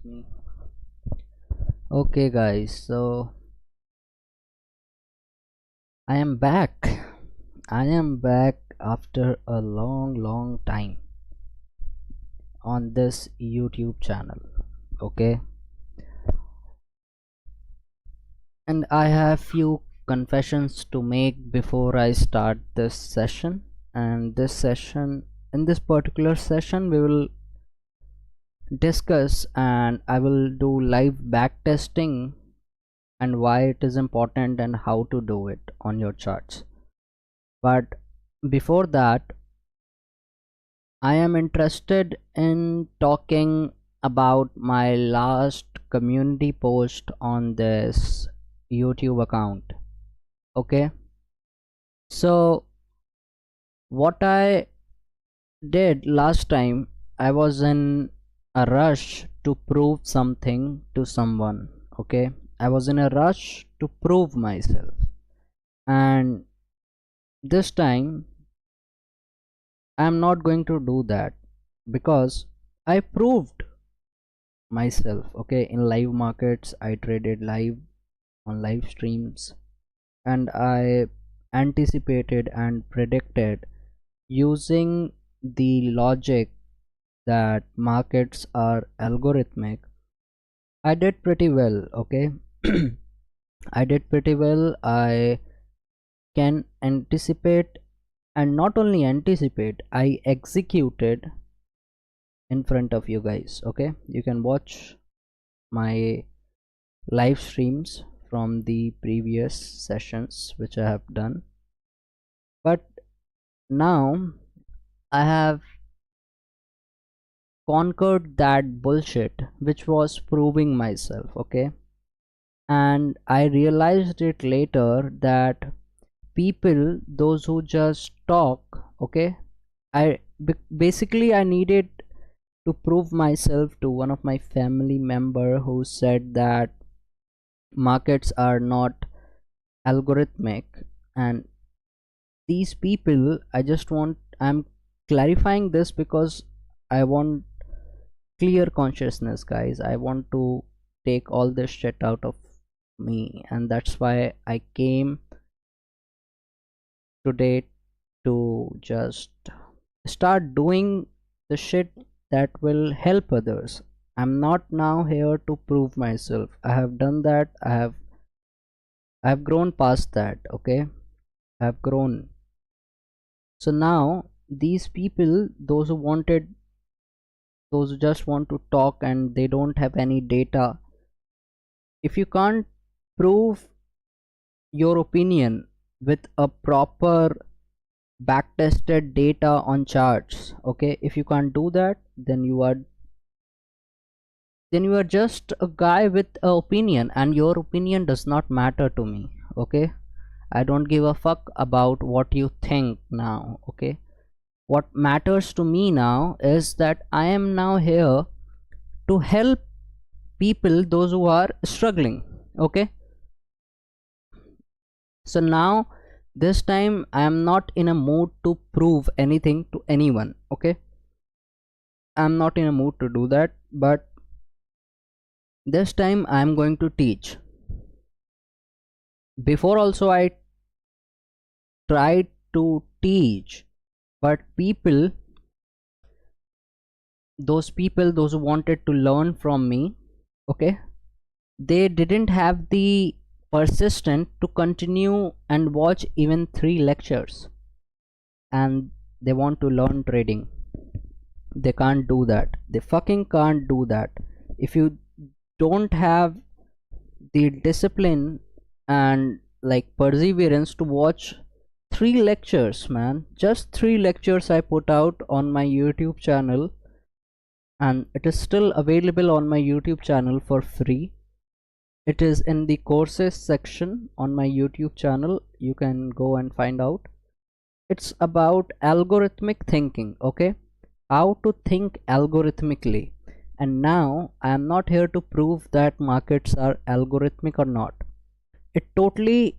me. Okay guys, so I am back. I am back after a long time on this YouTube channel. Okay, and I have few confessions to make before I start this session. And in this particular session, we will discuss and I will do live backtesting and why it is important and how to do it on your charts. But before that, I am interested in talking about my last community post on this YouTube account. Okay, so what I did last time, I was in a rush to prove something to someone. Okay, I was in a rush to prove myself, and this time I'm not going to do that because I proved myself. Okay, in live markets, I traded live on live streams, and I anticipated and predicted using the logic that markets are algorithmic. I did pretty well. Okay, I did pretty well. I can anticipate, and not only anticipate, I executed in front of you guys. Okay, you can watch my live streams from the previous sessions which I have done, but now I have conquered that bullshit which was proving myself. Okay, and I realized it later that people, those who just talk, okay, basically I needed to prove myself to one of my family member who said that markets are not algorithmic. And these people, I'm clarifying this because I want clear consciousness, guys. I want to take all this shit out of me, and that's why I came today to just start doing the shit that will help others. I'm not now here to prove myself. I have done that. I've grown past that. Okay, I've grown. So now these people, those who just want to talk and they don't have any data, if you can't prove your opinion with a proper backtested data on charts, okay, if you can't do that, then you are just a guy with an opinion, and your opinion does not matter to me. Okay, I don't give a fuck about what you think now. Okay, what matters to me now is that I am now here to help people, those who are struggling. Okay, so now this time I am not in a mood to prove anything to anyone. Okay, I'm not in a mood to do that, but this time I am going to teach. Before also I tried to teach, but those who wanted to learn from me, okay, they didn't have the persistence to continue and watch even 3 lectures, and they want to learn trading. They can't do that. They fucking can't do that. If you don't have the discipline and like perseverance to watch 3 lectures, man, just 3 lectures I put out on my YouTube channel, and it is still available on my YouTube channel for free. It is in the courses section on my YouTube channel. You can go and find out. It's about algorithmic thinking. Okay, how to think algorithmically. And now I am not here to prove that markets are algorithmic or not. It totally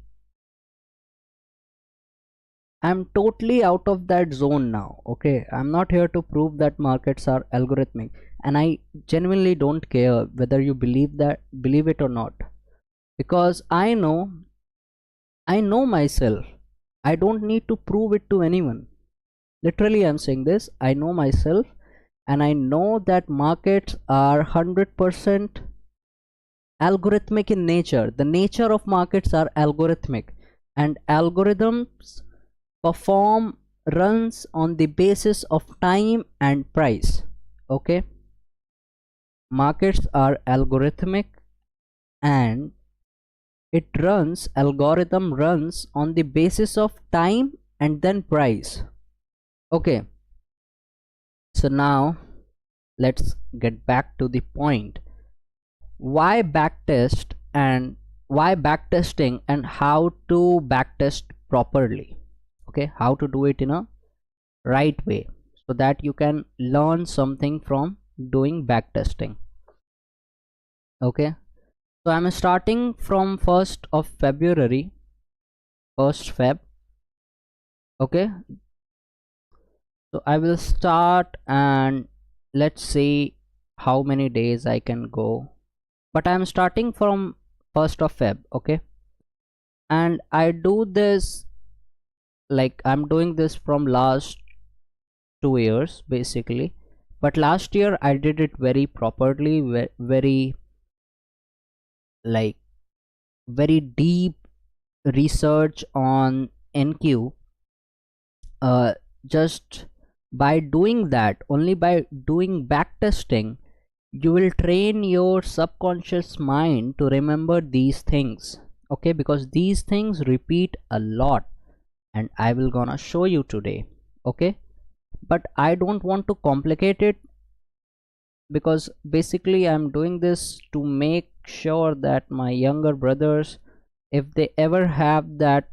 I'm totally out of that zone now. Okay, I'm not here to prove that markets are algorithmic, and I genuinely don't care whether you believe it or not, because I know myself. I don't need to prove it to anyone. Literally, I'm saying this. I know myself, and I know that markets are 100% algorithmic in nature. The nature of markets are algorithmic, and algorithms perform runs on the basis of time and price. Okay, markets are algorithmic, and algorithm runs on the basis of time and then price. Okay, so now let's get back to the point. Why backtest and why backtesting, and how to backtest properly. Okay, how to do it in a right way so that you can learn something from doing backtesting. Okay, so I'm starting from 1st of February, 1st Feb. Okay, so I will start, and let's see how many days I can go, but I'm starting from 1st of Feb. Okay, and I do this, like I'm doing this from last 2 years basically, but last year I did it very properly, very, like, very deep research on NQ. Just by doing that, only by doing backtesting, you will train your subconscious mind to remember these things. Okay, because these things repeat a lot, and I will gonna show you today. Okay, but I don't want to complicate it, because basically I'm doing this to make sure that my younger brothers, if they ever have that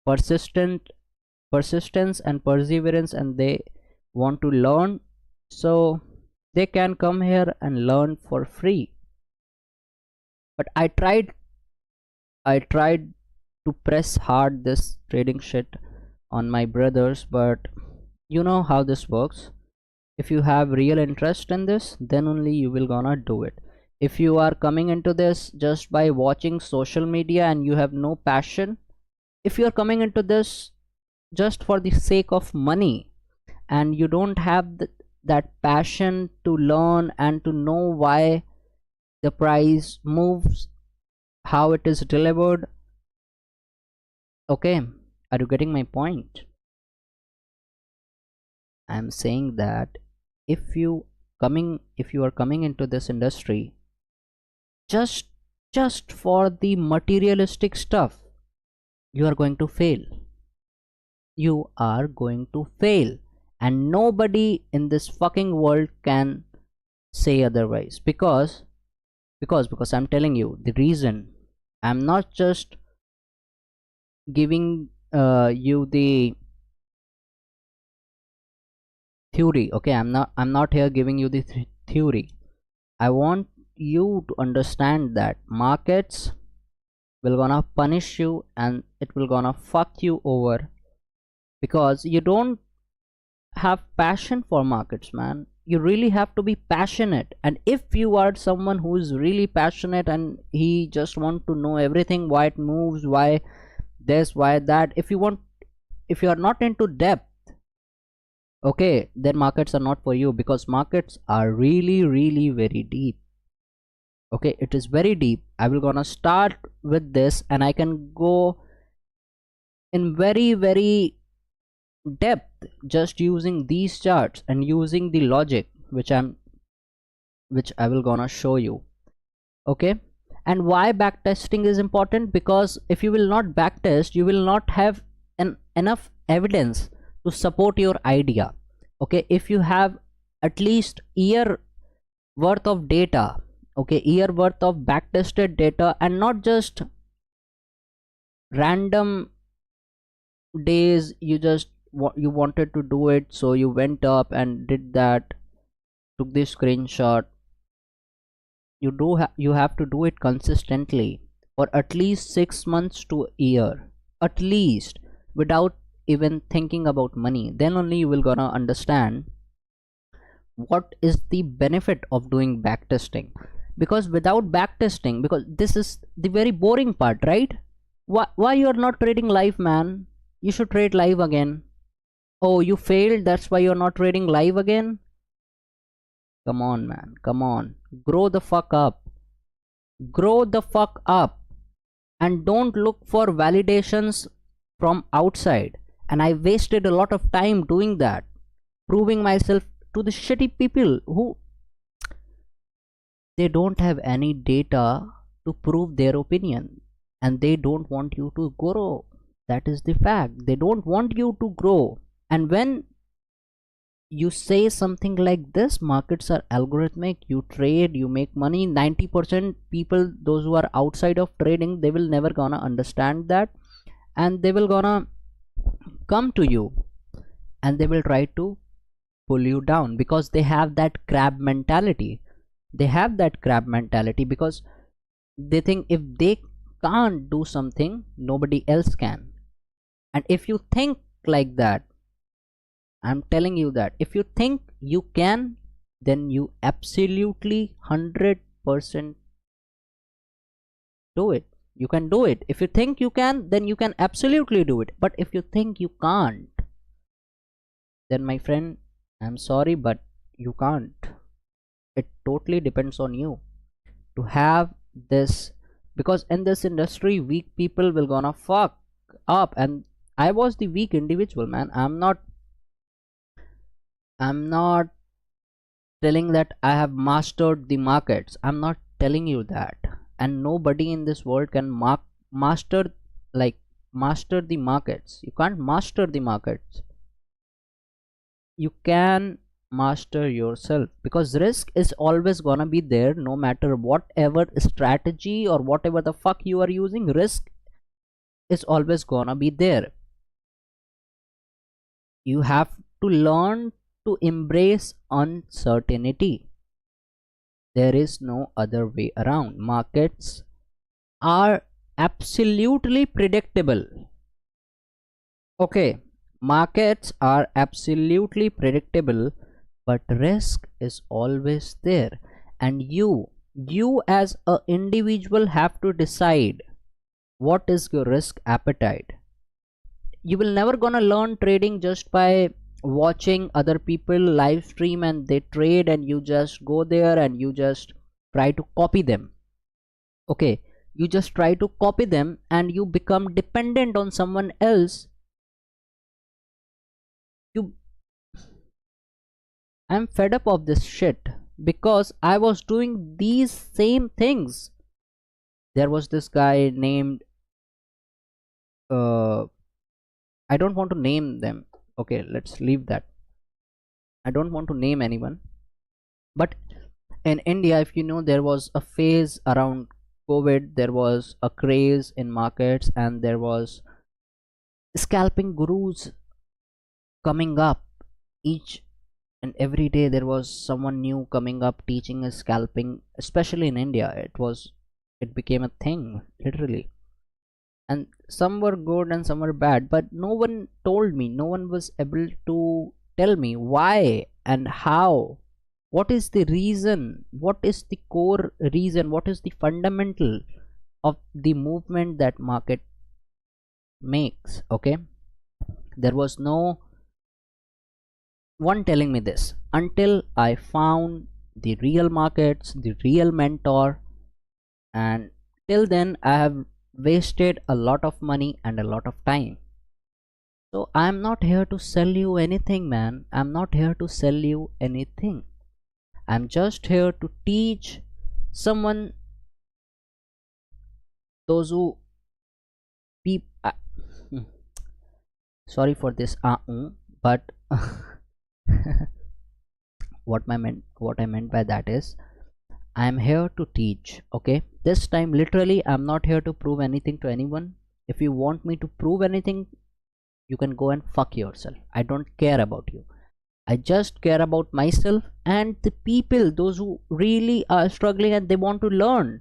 persistence and perseverance, and they want to learn, so they can come here and learn for free. But I tried to press hard this trading shit on my brothers, but you know how this works. If you have real interest in this, then only you will gonna do it. If you are coming into this just by watching social media and you have no passion, if you are coming into this just for the sake of money, and you don't have that passion to learn and to know why the price moves, how it is delivered. Okay, are you getting my point? I'm saying that if you are coming into this industry just for the materialistic stuff, you are going to fail. You are going to fail, and nobody in this fucking world can say otherwise, because I'm telling you the reason. I'm not just giving you the theory. Okay, I'm not here giving you the theory. I want you to understand that markets will gonna punish you, and it will gonna fuck you over, because you don't have passion for markets, man. You really have to be passionate, and if you are someone who is really passionate and he just want to know everything, why it moves, why this, why that, if you are not into depth, okay, then markets are not for you, because markets are really, really very deep. Okay, it is very deep. I will gonna start with this, and I can go in very, very depth just using these charts and using the logic which I will gonna show you. Okay, and why backtesting is important? Because if you will not backtest, you will not have enough evidence to support your idea. Okay, if you have at least year worth of data, okay, year worth of backtested data, and not just random days, you wanted to do it, so you went up and did that, took this screenshot. You have to do it consistently for at least 6 months to a year, at least, without even thinking about money, then only you will gonna understand what is the benefit of doing backtesting. Because without backtesting, because this is the very boring part, right? Why you are not trading live, man? You should trade live again. Oh, you failed, that's why you're not trading live again? Come on, man, come on, grow the fuck up, grow the fuck up, and don't look for validations from outside. And I wasted a lot of time doing that, proving myself to the shitty people who they don't have any data to prove their opinion, and they don't want you to grow. That is the fact, they don't want you to grow. And when you say something like this, markets are algorithmic, you trade, you make money, 90% people, those who are outside of trading, they will never gonna understand that, and they will gonna come to you and they will try to pull you down, because they have that crab mentality. They have that crab mentality because they think if they can't do something, nobody else can. And if you think like that, I'm telling you that if you think you can, then you absolutely 100% do it. You can do it. If you think you can, then you can absolutely do it. But if you think you can't, then my friend, I'm sorry, but you can't. It totally depends on you to have this, because in this industry, weak people will gonna fuck up. And I was the weak individual, man. I'm not telling that I have mastered the markets. I'm not telling you that. And nobody in this world can master the markets. You can't master the markets. You can master yourself, because risk is always gonna be there, no matter whatever strategy or whatever the fuck you are using. Risk is always gonna be there. You have to learn to embrace uncertainty. There is no other way around. Markets are absolutely predictable. Okay, markets are absolutely predictable, but risk is always there. And you as an individual have to decide what is your risk appetite. You will never gonna learn trading just by watching other people live stream and they trade, and you just go there and you just try to copy them. Okay, you just try to copy them and you become dependent on someone else. I'm fed up of this shit, because I was doing these same things. There was this guy named I don't want to name them. Okay, let's leave that. I don't want to name anyone. But in India, if you know, there was a phase around COVID, there was a craze in markets, and there was scalping gurus coming up. Each and every day there was someone new coming up teaching us scalping, especially in India. It became a thing, literally. And some were good and some were bad, but no one told me, no one was able to tell me why and how. What is the reason? What is the core reason? What is the fundamental of the movement that market makes? Okay, there was no one telling me this until I found the real markets, the real mentor. And till then I have wasted a lot of money and a lot of time. So I'm not here to sell you anything, man. I'm not here to sell you anything. I'm just here to teach someone, those who sorry for this but what I meant by that is, I'm here to teach. Okay, this time literally I'm not here to prove anything to anyone. If you want me to prove anything, you can go and fuck yourself. I don't care about you. I just care about myself and the people, those who really are struggling and they want to learn.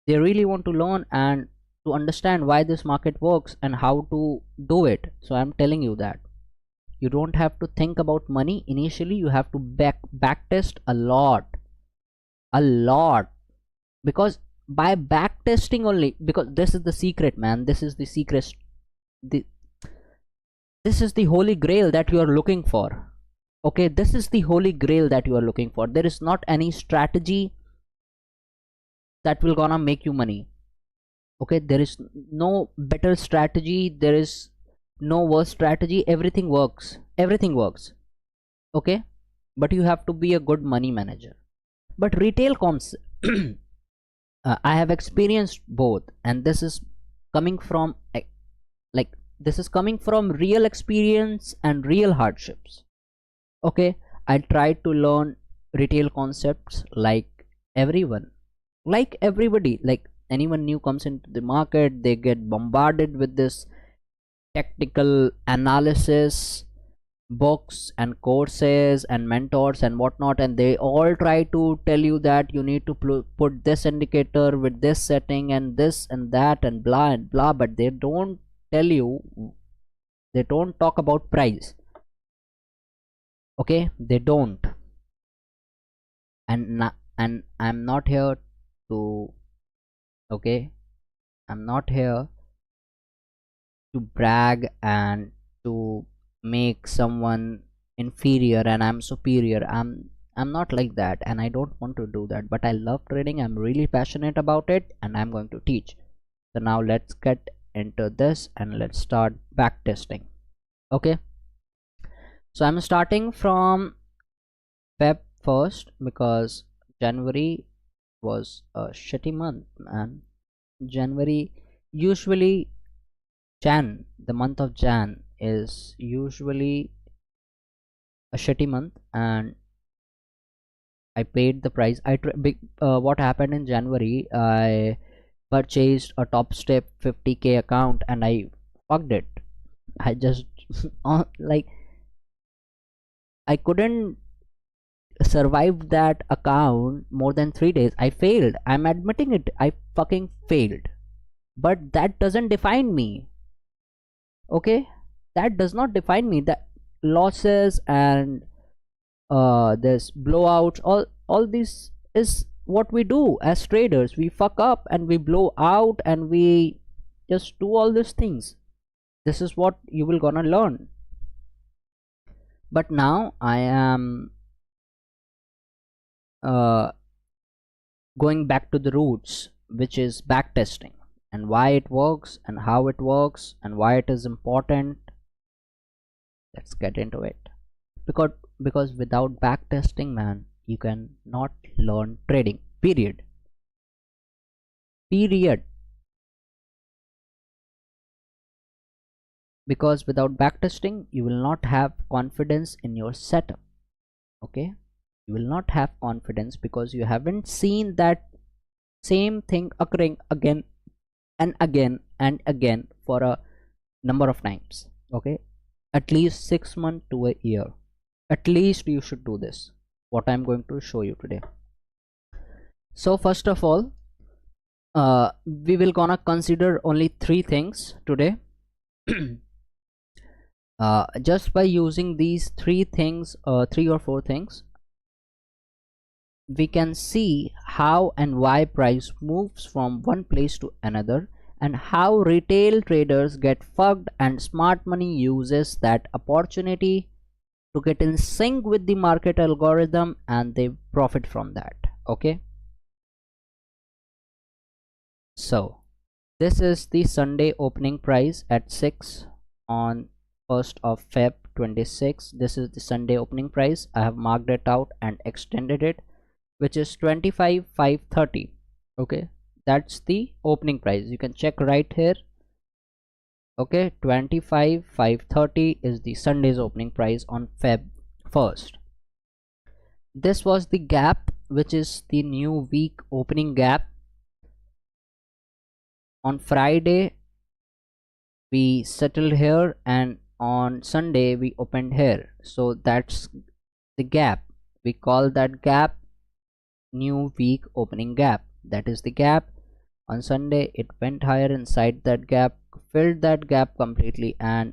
They really want to learn, and to understand why this market works and how to do it. So I'm telling you that you don't have to think about money initially. You have to backtest a lot, because by backtesting only, because this is the secret, man. This is the secret. The, this is the holy grail that you are looking for. Okay, this is the holy grail that you are looking for. There is not any strategy that will gonna make you money. Okay, there is no better strategy, there is no worse strategy. Everything works, everything works. Okay, but you have to be a good money manager. But retail comps, I have experienced both, and this is coming from like this is coming from real experience and real hardships. Okay, I tried to learn retail concepts like everyone, like everybody, like anyone new comes into the market, they get bombarded with this technical analysis books and courses and mentors and whatnot, and they all try to tell you that you need to put this indicator with this setting and this and that and blah, but they don't tell you, they don't talk about price. Okay, they don't. And I'm not here to, okay, I'm not here to brag and to make someone inferior and I'm superior. I'm not like that, and I don't want to do that. But I love trading, I'm really passionate about it, and I'm going to teach. So now let's get into this and let's start backtesting. Okay, so I'm starting from Feb 1st because January was a shitty month, man. January, usually the month of Jan is usually a shitty month, and I paid the price. What happened in January, I purchased a top step 50k account and I fucked it. I just like I couldn't survive that account more than 3 days. I failed, I'm admitting it, I fucking failed. But that doesn't define me. Okay, that does not define me. That losses and this blowouts, all this is what we do as traders. We fuck up and we blow out and we just do all these things. This is what you will gonna learn. But now I am going back to the roots, which is backtesting, and why it works and how it works and why it is important. Let's get into it. Because without backtesting, man, you can not learn trading, period. Because without backtesting, you will not have confidence in your setup. Okay, you will not have confidence because you haven't seen that same thing occurring again and again and again for a number of times. Okay, at least 6 months to a year, at least you should do this, what I'm going to show you today. So first of all, we will gonna consider only 3 things today. Just by using these 3 things, 3 or 4 things, we can see how and why price moves from one place to another, and how retail traders get fucked and smart money uses that opportunity to get in sync with the market algorithm and they profit from that. Okay, so this is the Sunday opening price at 6 on 1st of Feb 26. This is the Sunday opening price. I have marked it out and extended it, which is 25,530. Okay, that's the opening price. You can check right here. Okay, 25,530 is the Sunday's opening price on Feb 1st. This was the gap, which is the new week opening gap. On Friday we settled here, and on Sunday we opened here, so that's the gap. We call that gap new week opening gap. That is the gap. On Sunday it went higher inside that gap, filled that gap completely, and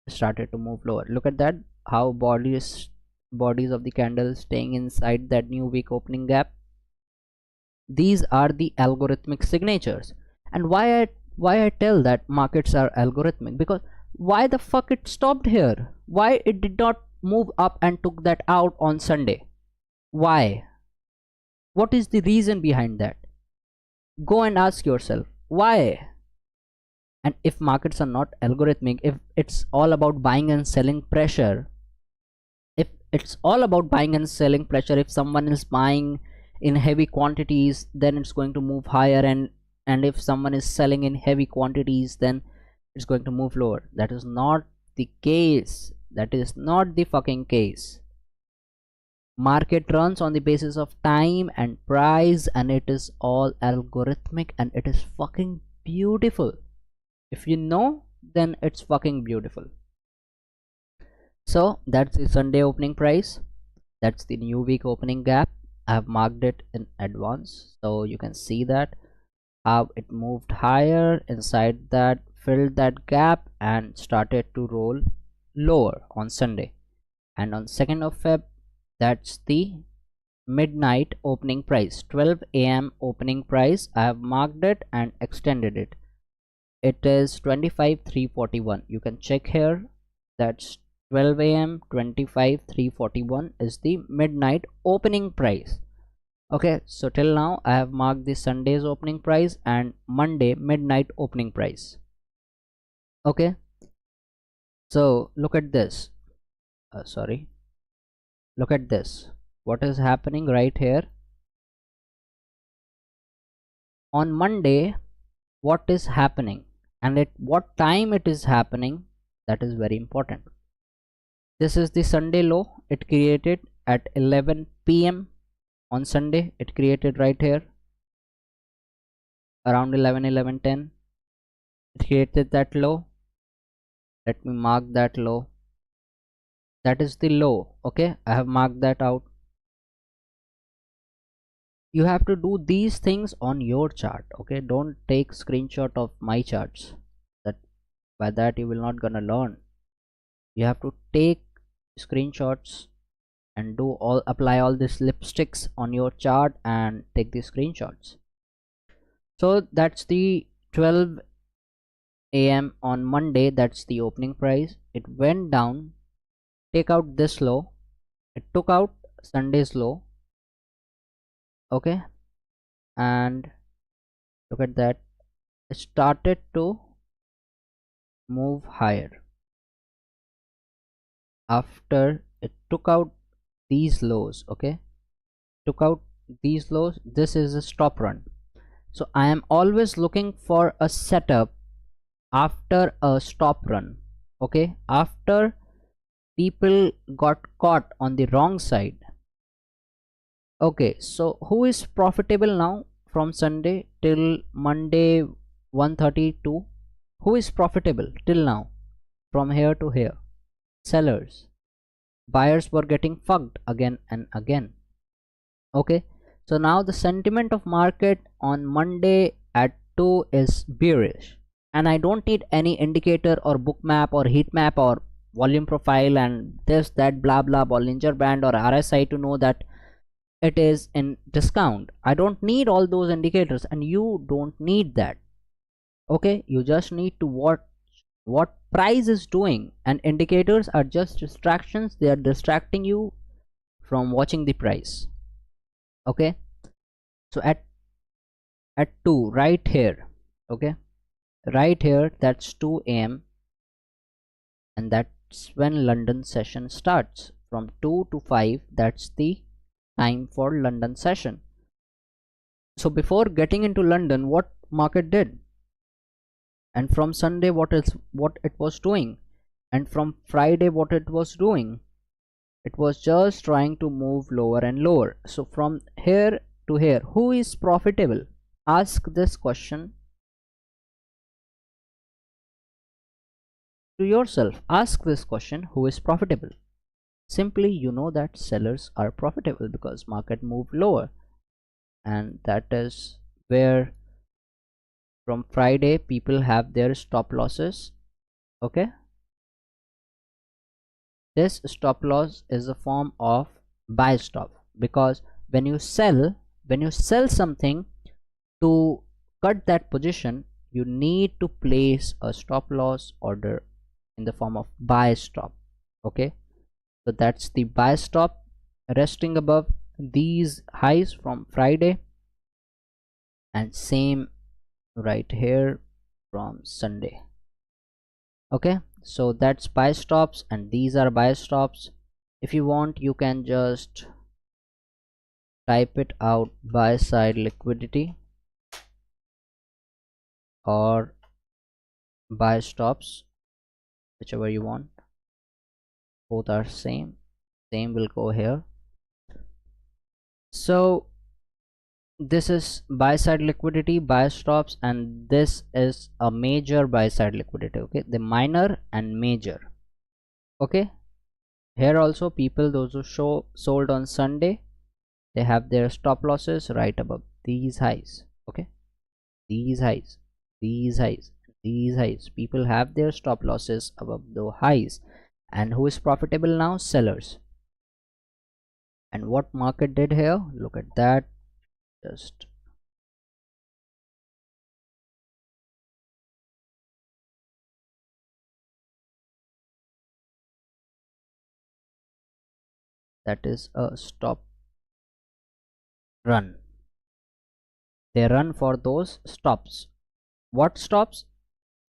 started to move lower. Look at that, how bodies of the candle staying inside that new week opening gap. These are the algorithmic signatures. And why I tell that markets are algorithmic, because why the fuck it stopped here? Why it did not move up and took that out on Sunday? Why? What is the reason behind that? Go and ask yourself why. And if markets are not algorithmic, if it's all about buying and selling pressure, if it's all about buying and selling pressure, if someone is buying in heavy quantities, then it's going to move higher, and if someone is selling in heavy quantities, then it's going to move lower. That is not the case. That is not the fucking case. Market runs on the basis of time and price, and it is all algorithmic, and it is fucking beautiful. If you know, then it's fucking beautiful. So that's the Sunday opening price, that's the new week opening gap. I have marked it in advance, so you can see that how it moved higher inside that, filled that gap, and started to roll lower on Sunday. And on 2nd of Feb, that's the midnight opening price, 12 a.m. opening price. I have marked it and extended it. It is 25,341. You can check here. That's 12 a.m. 25,341 is the midnight opening price. Okay, so till now I have marked the Sunday's opening price and Monday midnight opening price. Okay, so look at this. Look at this. What is happening right here? On Monday, what is happening and at what time it is happening, that is very important. This is the Sunday low. It created at 11 p.m. on Sunday. It created right here around 11:10. It created that low. Let me mark that low. That is the low. Okay, I have marked that out. You have to do these things on your chart. Okay, don't take screenshot of my charts. That by that you will not gonna learn. You have to take screenshots and apply all these lipsticks on your chart and take the screenshots. So that's the 12 a.m. on Monday. That's the opening price. It went down, take out this low, it took out Sunday's low. Okay, and look at that, it started to move higher after it took out these lows. Okay, took out these lows. This is a stop run. So I am always looking for a setup after a stop run. Okay, after people got caught on the wrong side. Okay, so who is profitable now from Sunday till Monday 1:32? Who is profitable till now from here to here? Sellers. Buyers were getting fucked again and again. Okay, so now the sentiment of market on Monday at 2 is bearish, and I don't need any indicator or book map or heat map or volume profile and this that blah blah Bollinger Band or RSI to know that it is in discount. I don't need all those indicators, and you don't need that. Okay, you just need to watch what price is doing, and indicators are just distractions. They are distracting you from watching the price. Okay, so at 2 right here, okay, right here, that's 2 a.m. and that's when London session starts. From 2 to 5, that's the time for London session. So before getting into London, what market did, and from Sunday what it was doing, and from Friday what it was doing, it was just trying to move lower and lower. So from here to here, who is profitable? Ask this question to yourself. Ask this question, who is profitable? Simply, you know that sellers are profitable because market moved lower, and that is where from Friday people have their stop losses. Okay, this stop loss is a form of buy stop, because when you sell something, to cut that position you need to place a stop loss order in the form of buy stop. Okay, so that's the buy stop, resting above these highs from Friday, and same right here from Sunday. Okay, so that's buy stops and these are buy stops. If you want, you can just type it out, buy side liquidity or buy stops, whichever you want. Both are same will go here. So this is buy side liquidity, buy stops, and this is a major buy side liquidity. Okay, the minor and major. Okay, here also people, those who sold on Sunday, they have their stop losses right above these highs. Okay, these highs, these highs, these highs, people have their stop losses above the highs. And who is profitable now? Sellers. And what market did here? Look at that. Just that is a stop run. They run for those stops. What stops?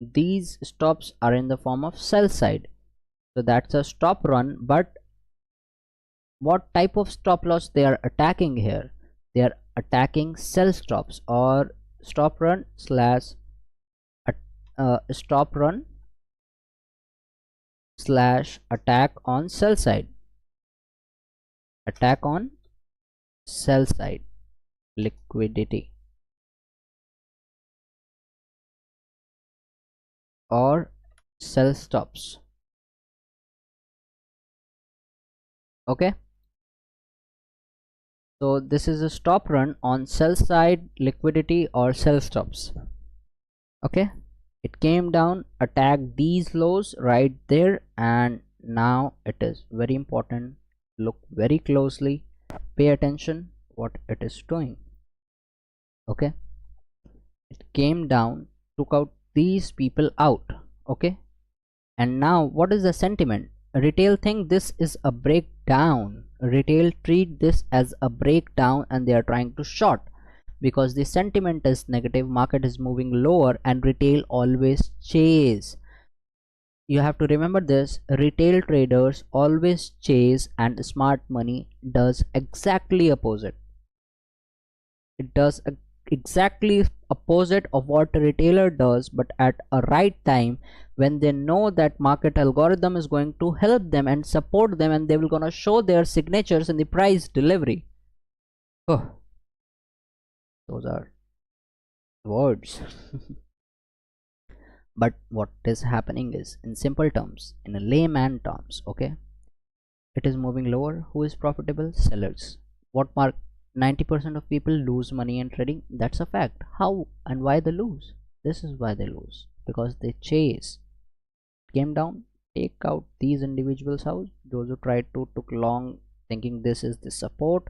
These stops are in the form of sell side, so that's a stop run. But what type of stop loss they are attacking here? They are attacking sell stops, or stop run slash stop run slash attack on sell side, attack on sell side liquidity, or sell stops. Okay, so this is a stop run on sell side liquidity or sell stops. Okay, it came down, attacked these lows right there, and now it is very important, look very closely, pay attention what it is doing. Okay, it came down, took out these people out. Okay, and now what is the sentiment? Retail think this is a breakdown, retail treat this as a breakdown, and they are trying to short because the sentiment is negative, market is moving lower, and retail always chase. You have to remember this, retail traders always chase, and smart money does exactly opposite. It does exactly opposite of what a retailer does, but at a right time, when they know that market algorithm is going to help them and support them, and they will gonna show their signatures in the price delivery. Oh, those are words. But what is happening is, in simple terms, in a layman terms, okay, it is moving lower. Who is profitable? Sellers. What mark? 90% of people lose money in trading. That's a fact. How and why they lose? This is why they lose, because they chase. Came down, take out these individuals out. Those who tried to took long thinking this is the support,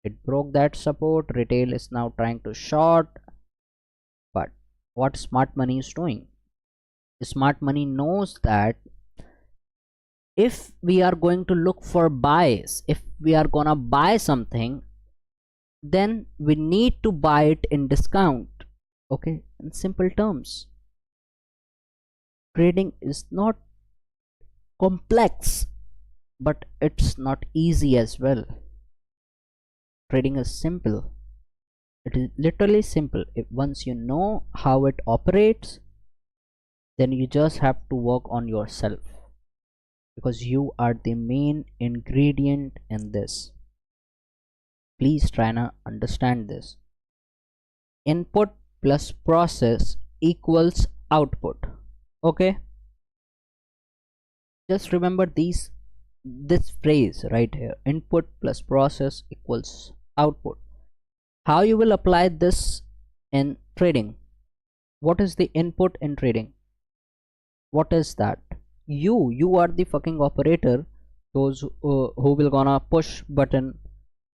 it broke that support. Retail is now trying to short. But what smart money is doing? Smart money knows that if we are going to look for buys, if we are gonna buy something, then we need to buy it in discount. Okay, in simple terms, trading is not complex, but it's not easy as well. Trading is simple. It is literally simple. If once you know how it operates, then you just have to work on yourself, because you are the main ingredient in this. Please try to understand this. Input plus process equals output. Okay, just remember this phrase right here, input plus process equals output. How you will apply this in trading? What is the input in trading? What is that? You are the fucking operator, those who will gonna push button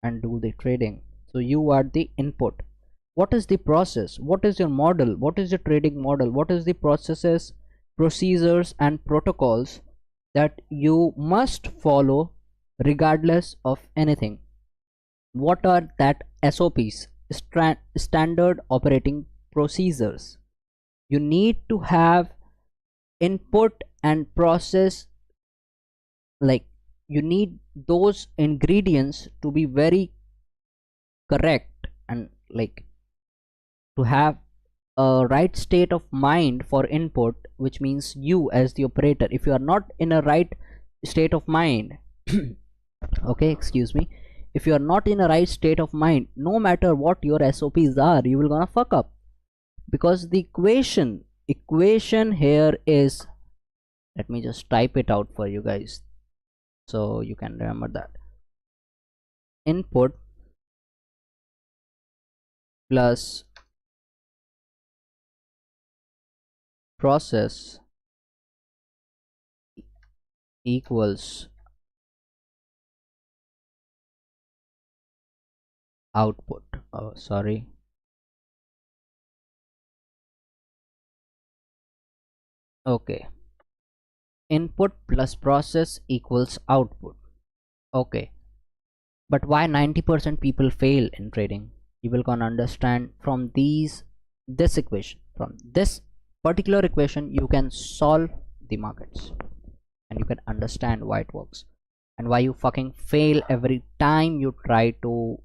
and do the trading. So you are the input. What is the process? What is your model? What is your trading model? What is the processes, procedures and protocols that you must follow regardless of anything? What are that SOPs, standard operating procedures? You need to have input and process, like you need those ingredients to be very correct, and like to have a right state of mind for input, which means you as the operator, if you are not in a right state of mind okay, excuse me, if you are not in a right state of mind, no matter what your SOPs are, you will gonna fuck up. Because the equation here is, let me just type it out for you guys so you can remember that. Input plus process equals output. Oh, sorry. Okay. Input plus process equals output. Okay. But why 90% people fail in trading? You will gonna understand from this equation. From this particular equation, you can solve the markets and you can understand why it works and why you fucking fail every time you try to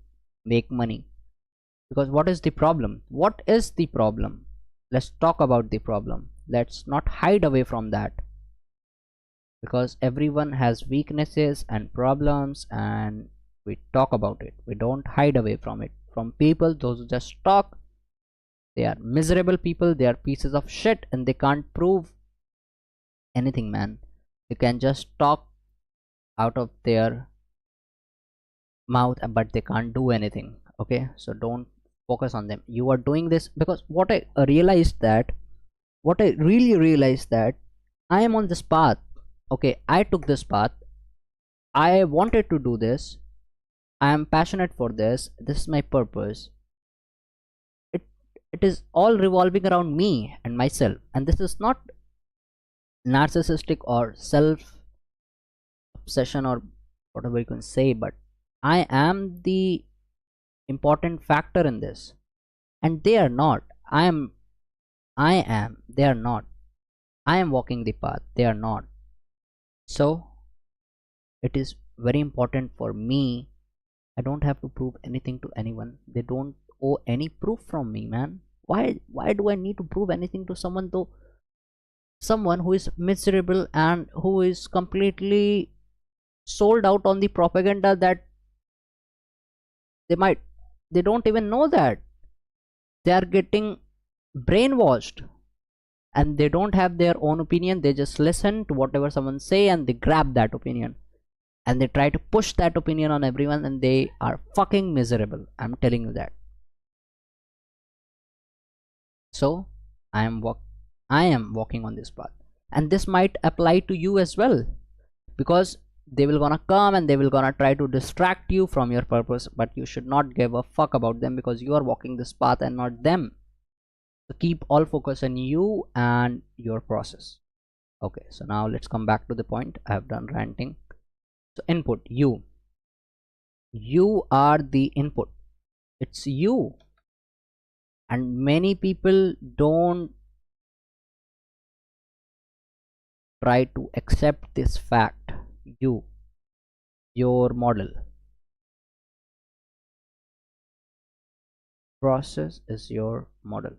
make money. Because what is the problem? What is the problem? Let's talk about the problem. Let's not hide away from that, because everyone has weaknesses and problems, and we talk about it. We don't hide away from it from people. Those who just talk, they are miserable people, they are pieces of shit, and they can't prove anything, man. They can just talk out of their mouth, but they can't do anything. Okay, so don't focus on them. You are doing this because what I realized that, what I really realized that I am on this path. Okay, I took this path, I wanted to do this, I am passionate for this, this is my purpose. It is all revolving around me and myself, and this is not narcissistic or self obsession or whatever you can say, but I am the important factor in this, and they are not. I am they are not. I am walking the path, they are not. So it is very important for me. I don't have to prove anything to anyone. They don't owe any proof from me, man. Why do I need to prove anything to someone, though? Someone who is miserable and who is completely sold out on the propaganda that they don't even know that they are getting brainwashed, and they don't have their own opinion. They just listen to whatever someone say and they grab that opinion and they try to push that opinion on everyone, and they are fucking miserable. I'm telling you that. So I am walking on this path, and this might apply to you as well, because they will gonna come and they will gonna try to distract you from your purpose, but you should not give a fuck about them, because you are walking this path and not them. So keep all focus on you and your process. Okay, so now let's come back to the point. I have done ranting. So input, you are the input. It's you. And many people don't try to accept this fact. Your model, process is your model.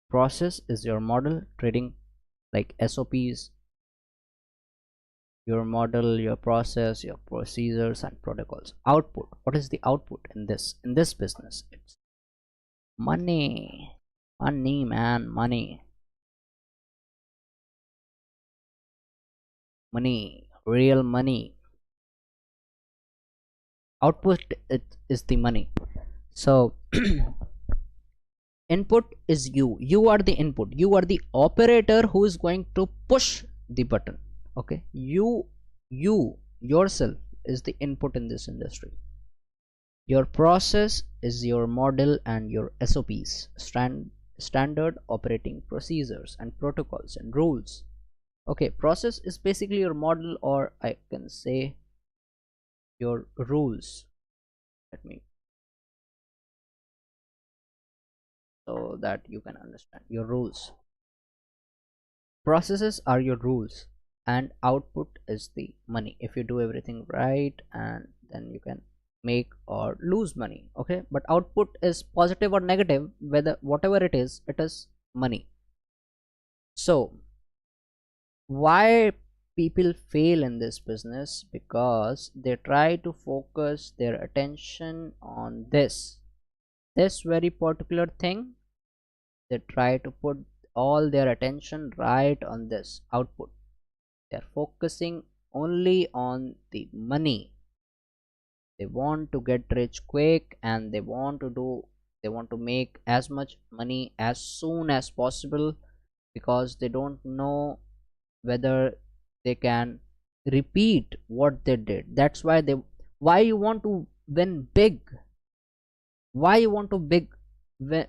Process is your model. Trading, like SOPs, your model, your process, your procedures and protocols. Output, what is the output in this business? It's money. Money, man. Money, real money. output is the money. So input is you are the input, you are the operator who is going to push the button. Okay, you yourself is the input in this industry. Your process is your model and your SOPs, standard operating procedures and protocols and rules. Okay, process is basically your model, or I can say your rules. Let me, so that you can understand your rules. Processes are your rules, and output is the money. If you do everything right, and then you can make or lose money. Okay, but output is positive or negative, whether whatever it is money. So why people fail in this business? Because they try to focus their attention on this very particular thing. They try to put all their attention right on this output. They are focusing only on the money. They want to get rich quick, and they want to make as much money as soon as possible, because they don't know whether they can repeat what they did. That's why why you want to win big, why you want to big win,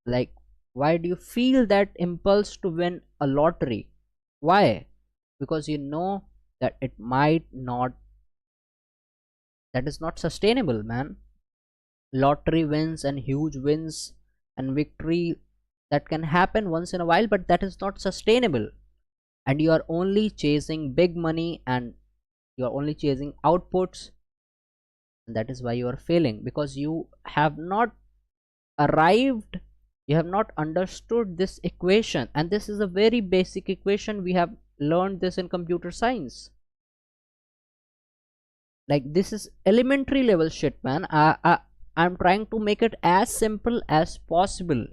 like, why do you feel that impulse to win a lottery? Why? Because you know that it might not, that is not sustainable, man. Lottery wins and huge wins and victory, that can happen once in a while, but that is not sustainable. And you are only chasing big money, and you are only chasing outputs, and that is why you are failing, because you have not arrived, you have not understood this equation. And this is a very basic equation, we have learned this in computer science. Like, this is elementary level shit, man. I'm trying to make it as simple as possible,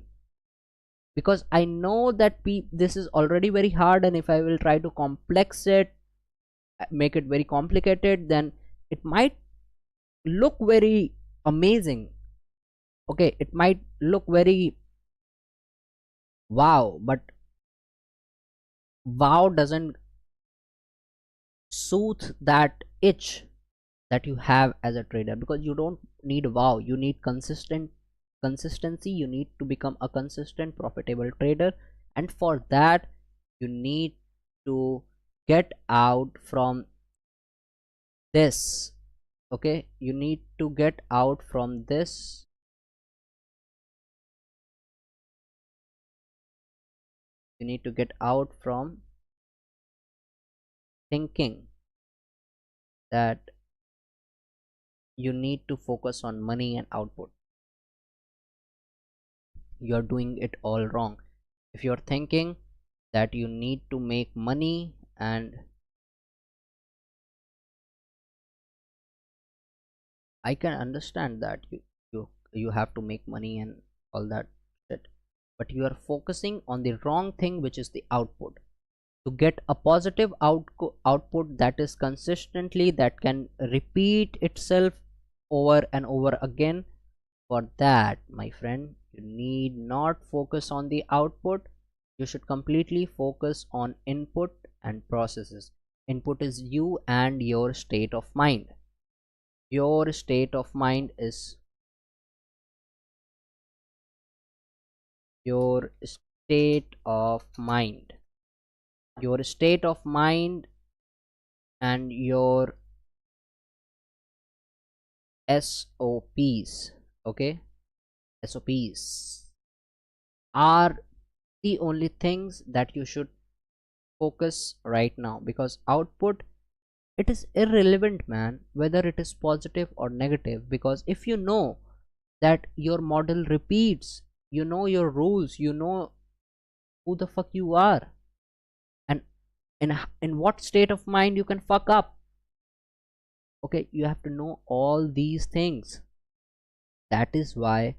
because I know that this is already very hard, and if I will try to complex it, make it very complicated, then it might look very amazing. Okay, it might look very wow, but wow doesn't soothe that itch that you have as a trader, because you don't need wow, you need consistency. You need to become a consistent profitable trader, and for that you need to get out from this. Okay, you need to get out from this. You need to get out from thinking that you need to focus on money and output. You are doing it all wrong. If you are thinking that you need to make money, and I can understand that you have to make money and all that shit, but you are focusing on the wrong thing, which is the output. To get a positive output that is consistently, that can repeat itself over and over again, for that, my friend, you need not focus on the output. You should completely focus on input and processes. Input is you and your state of mind. Your state of mind is your state of mind. Your state of mind and your SOPs. Okay, SOPs are the only things that you should focus right now, because output, it is irrelevant, man, whether it is positive or negative. Because if you know that your model repeats, you know your rules, you know who the fuck you are, and in what state of mind you can fuck up. Okay, you have to know all these things. That is why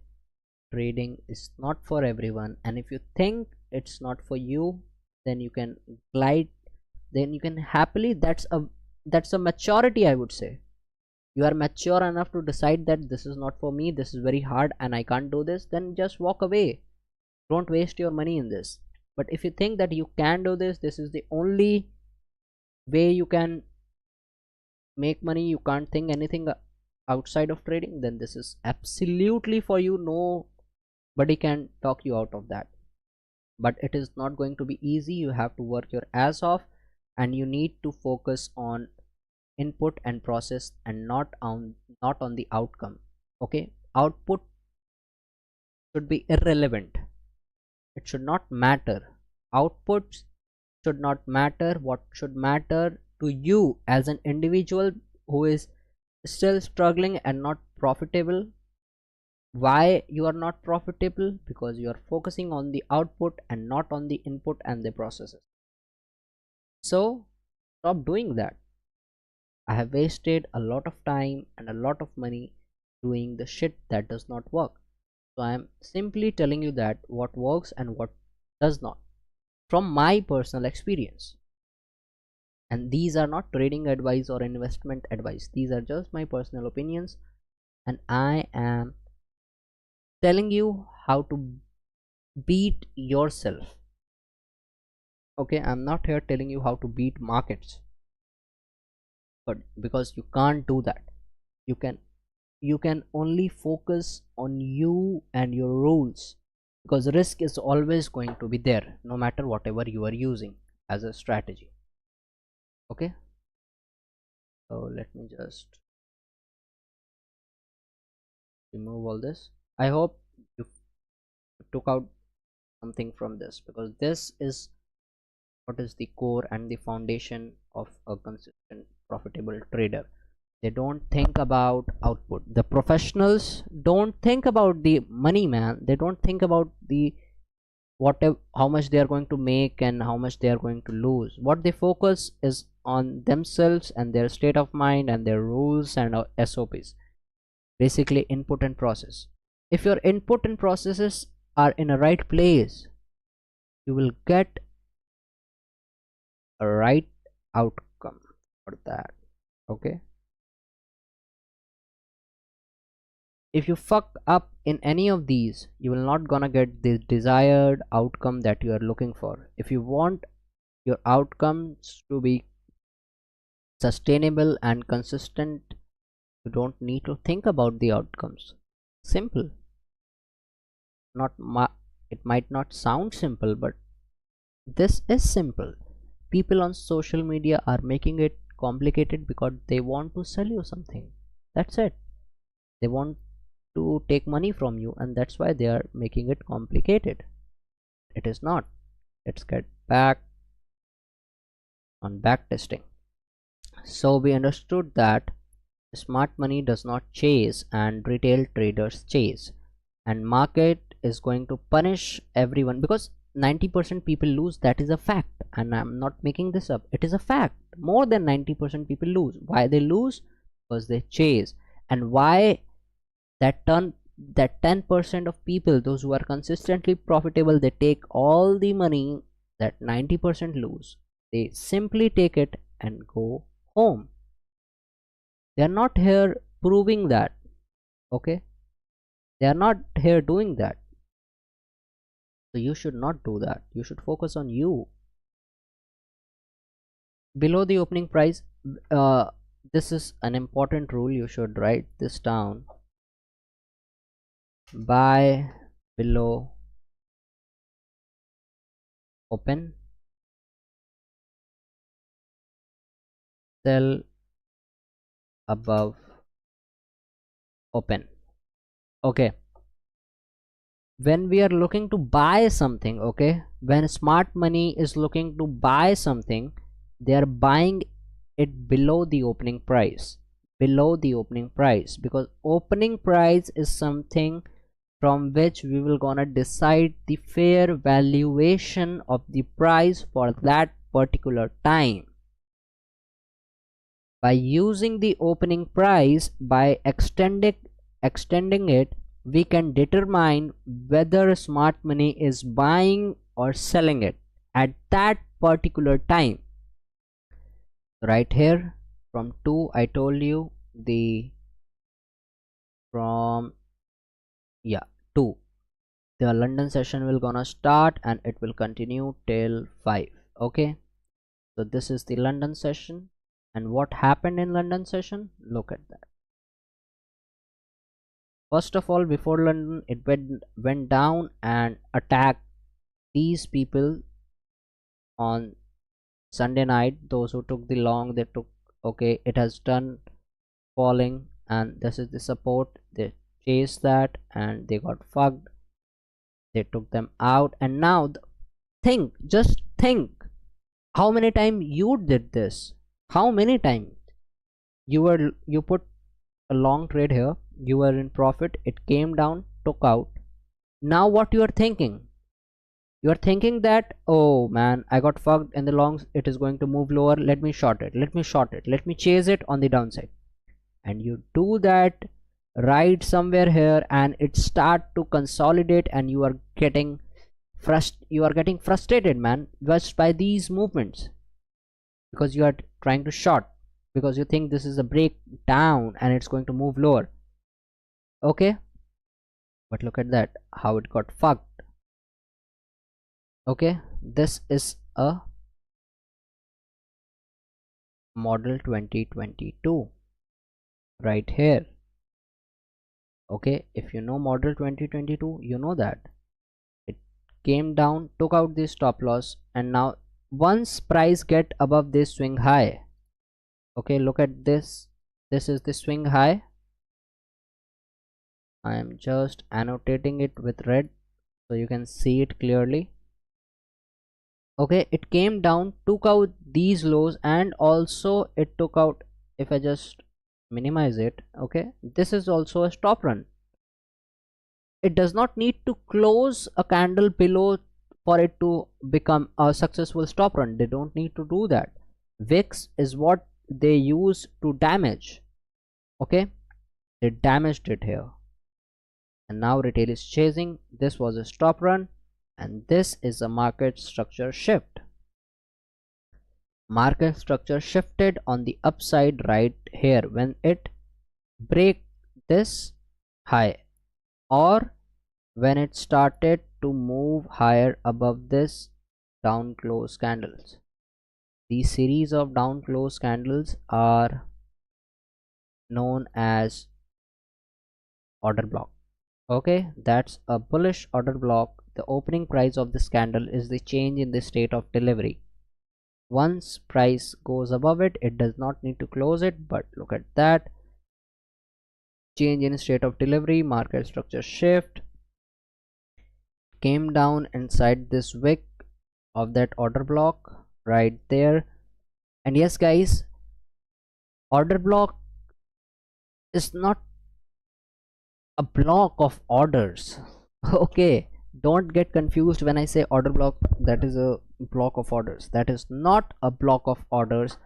trading is not for everyone, and if you think it's not for you, then you can glide, then you can happily, that's a maturity, I would say. you are mature enough to decide that this is not for me, this is very hard and I can't do this, then just walk away. Don't waste your money in this. But if you think that you can do this, this is the only way you can make money, you can't think anything outside of trading, then this is absolutely for you. Nobody can talk you out of that. But it is not going to be easy. You have to work your ass off, and you need to focus on input and process and not on the outcome. Okay, output should be irrelevant. It should not matter. Outputs should not matter. What should matter to you as an individual who is still struggling and not profitable? Why you are not profitable? Because you are focusing on the output and not on the input and the processes. So stop doing that. I have wasted a lot of time and a lot of money doing the shit that does not work. So I am simply telling you that what works and what does not, from my personal experience. And these are not trading advice or investment advice. These are just my personal opinions, and I am telling you how to beat yourself. Okay, I'm not here telling you how to beat markets, but because you can't do that. You can only focus on you and your rules, because risk is always going to be there no matter whatever you are using as a strategy. Okay, so let me just remove all this. I hope you took out something from this, because this is what is the core and the foundation of a consistent profitable trader. They don't think about output. The professionals don't think about the money, man. They don't think about the whatever, how much they are going to make and how much they are going to lose. What they focus is on themselves and their state of mind and their rules and SOPs, basically input and process. If your input and processes are in a right place, you will get a right outcome for that. Okay, if you fuck up in any of these, you will not gonna get the desired outcome that you are looking for. If you want your outcomes to be sustainable and consistent, you don't need to think about the outcomes. Simple. It might not sound simple, but this is simple. People on social media are making it complicated because they want to sell you something. That's it. They want to take money from you, and that's why they are making it complicated. It is not. Let's get back on backtesting. So we understood that smart money does not chase and retail traders chase, and market is going to punish everyone because 90% people lose. That is a fact, and I'm not making this up. It is a fact. More than 90% people lose. Why they lose? Because they chase. And why that 10% of people, those who are consistently profitable, they take all the money that 90% lose. They simply take it and go home. They are not here proving that. Okay, they are not here doing that. So you should not do that. You should focus on you. Below the opening price, this is an important rule. You should write this down. Buy below open, sell above open. Okay, when we are looking to buy something, okay, when smart money is looking to buy something, they are buying it below the opening price. Below the opening price, because opening price is something from which we will gonna decide the fair valuation of the price for that particular time. By using the opening price, by extending it, we can determine whether smart money is buying or selling it at that particular time. Right here from 2, I told you the from 2, the London session will gonna start and it will continue till 5. Okay, so this is the London session, and what happened in London session, look at that. First of all, before London, it went down and attacked these people on Sunday night. Those who took the long, they took, okay, it has done falling, and this is the support. They chased that and they got fucked. They took them out, and now think, just think, how many times you did this? How many times you put a long trade here, you were in profit, it came down, took out. Now what you are thinking? You are thinking that, oh man, I got fucked in the longs, it is going to move lower, let me short it, let me short it, let me chase it on the downside. And you do that right somewhere here, and it start to consolidate, and you are getting frustrated, man, just by these movements, because you are trying to short, because you think this is a breakdown and it's going to move lower. Okay, but look at that, how it got fucked. Okay, this is a model 2022 right here. Okay, if you know model 2022, you know that it came down, took out the stop loss, and now once price get above this swing high, okay, look at this, this is the swing high. I am just annotating it with red so you can see it clearly. Okay, it came down, took out these lows, and also it took out, if I just minimize it, okay, this is also a stop run. It does not need to close a candle below for it to become a successful stop run. They don't need to do that. VIX is what they use to damage. Okay, they damaged it here, and now retail is chasing. This was a stop run, and this is a market structure shift. Market structure shifted on the upside right here when it break this high, or when it started to move higher above this down close candles. These series of down close candles are known as order block. Okay, that's a bullish order block. The opening price of this candle is the change in the state of delivery. Once price goes above it, it does not need to close it, but look at that, change in state of delivery, market structure shift, came down inside this wick of that order block right there. And yes guys, order block is not a block of orders. Okay, don't get confused when I say order block, that is a block of orders. That is not a block of orders.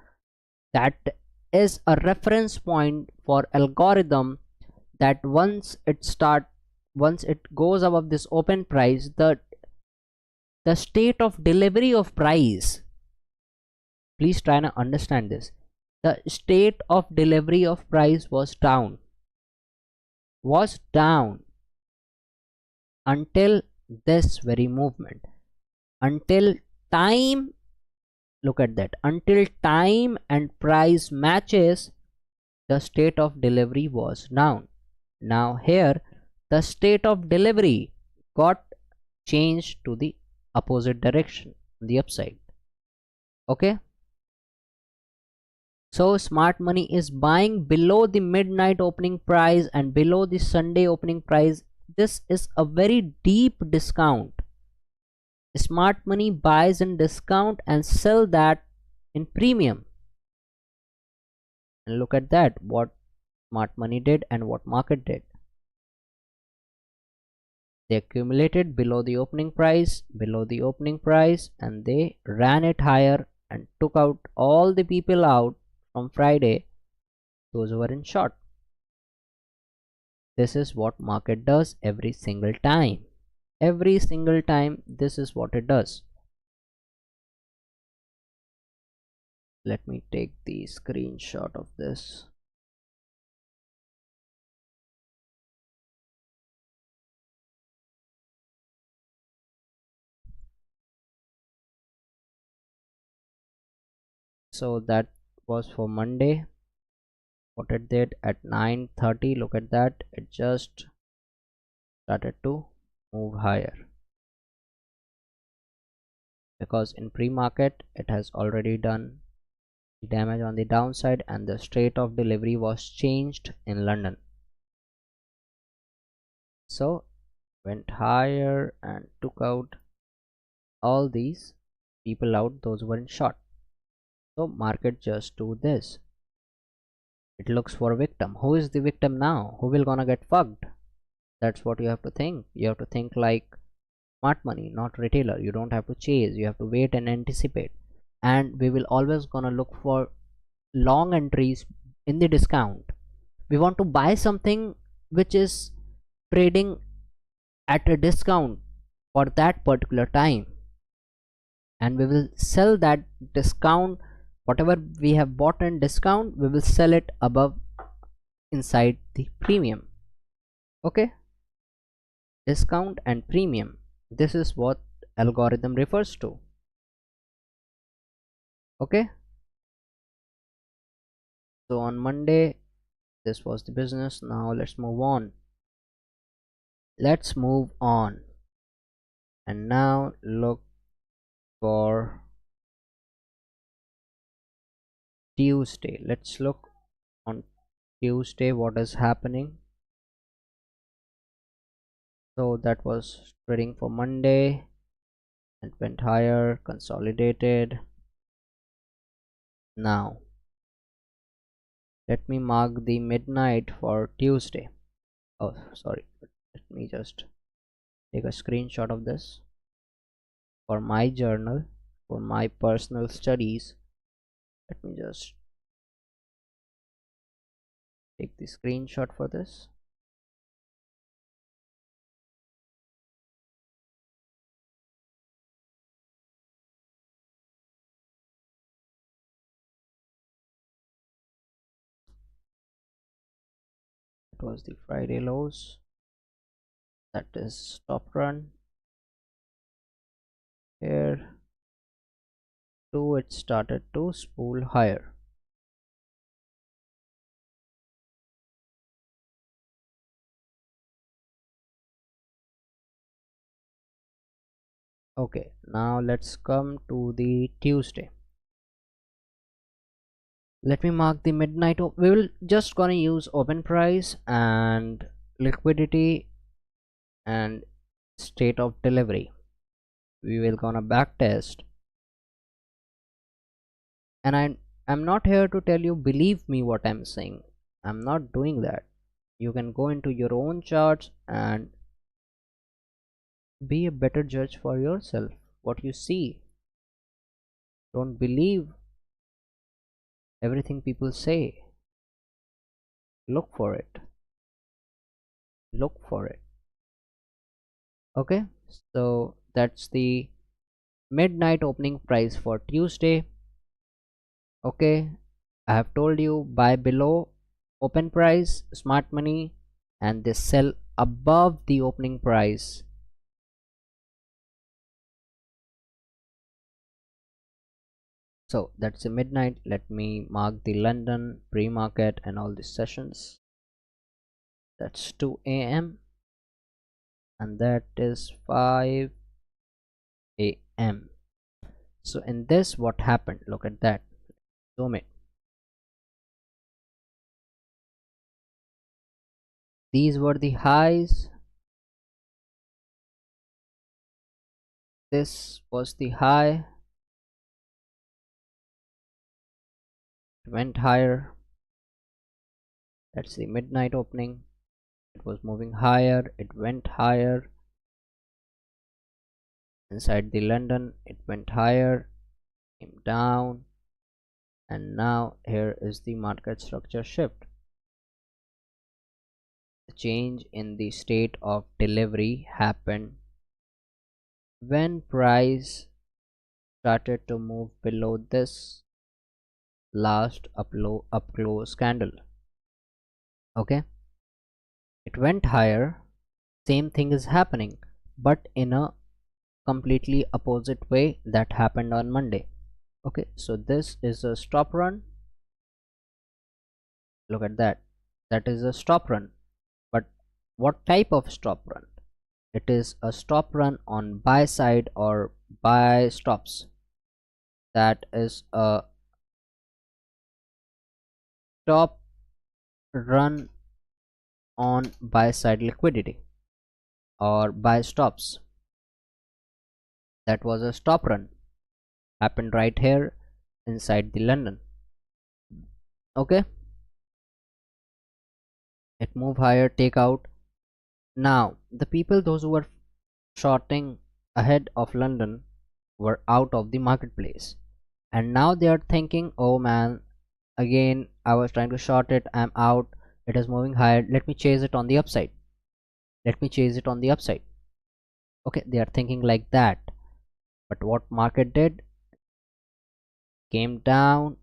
That is a reference point for algorithm, that once it goes above this open price, the state of delivery of price, please try to understand this, the state of delivery of price was down until this very movement, until time, look at that, until time and price matches, the state of delivery was down. Now here the state of delivery got changed to the opposite direction, the upside. Okay, so smart money is buying below the midnight opening price and below the Sunday opening price. This is a very deep discount. Smart money buys in discount and sell that in premium. And look at that, what smart money did and what market did. They accumulated below the opening price, and they ran it higher and took out all the people out from Friday, those who were in short. This is what market does every single time. Every single time, this is what it does. Let me take the screenshot of this. So that was for Monday. What it did at 9:30, look at that, it just started to move higher, because in pre-market it has already done damage on the downside and the state of delivery was changed in London. So went higher and took out all these people out, those were in short. So market just do this, it looks for a victim. Who is the victim now? Who will gonna get fucked? That's what you have to think. You have to think like smart money, not retailer. You don't have to chase, you have to wait and anticipate. And we will always gonna look for long entries in the discount. We want to buy something which is trading at a discount for that particular time, and we will sell that discount. Whatever we have bought in discount, we will sell it above inside the premium. Okay, discount and premium, this is what algorithm refers to. Okay, so on Monday this was the business. Now let's move on. Let's move on and now look for Tuesday. Let's look on Tuesday what is happening. So that was trading for Monday, it went higher, consolidated. Now let me mark the midnight for Tuesday. Oh sorry, let me just take a screenshot of this for my journal, for my personal studies. Let me just take the screenshot for this. It was the Friday lows, that is stop run here too, it started to spool higher. Okay, now let's come to the Tuesday. Let me mark the midnight. We will just gonna use open price and liquidity and state of delivery. We will gonna back test, and I'm not here to tell you believe me what I'm saying. I'm not doing that. You can go into your own charts and be a better judge for yourself. What you see, don't believe everything people say. Look for it, look for it. Okay, so that's the midnight opening price for Tuesday. Okay, I have told you buy below open price, smart money, and they sell above the opening price. So that's the midnight. Let me mark the London pre-market and all these sessions. That's 2 a.m. and that is 5 a.m. So in this, what happened? Look at that. Zoom in. These were the highs. This was the high. It went higher. That's the midnight opening. It was moving higher. It went higher. Inside the London, it went higher, came down, and now here is the market structure shift. The change in the state of delivery happened when price started to move below this last up close candle. Okay, it went higher, same thing is happening, but in a completely opposite way that happened on Monday. Okay, so this is a stop run. Look at that. That is a stop run. But what type of stop run? It is a stop run on buy side or buy stops. That is a stop run on buy side liquidity or buy stops. That was a stop run, happened right here inside the London. Okay, it move higher, take out. Now the people, those who were shorting ahead of London, were out of the marketplace, and now they are thinking, oh man, again I was trying to short it, I'm out, it is moving higher, let me chase it on the upside, let me chase it on the upside. Okay, they are thinking like that. But what market did? Came down,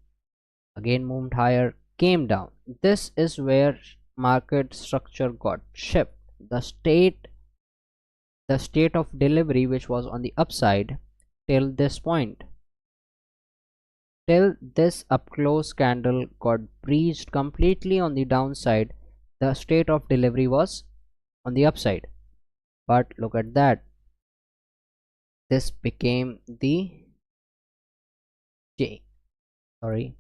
again moved higher, came down. This is where market structure got shift. The state of delivery, which was on the upside till this point, till this up close candle got breached completely on the downside, the state of delivery was on the upside. But look at that, this became the sorry,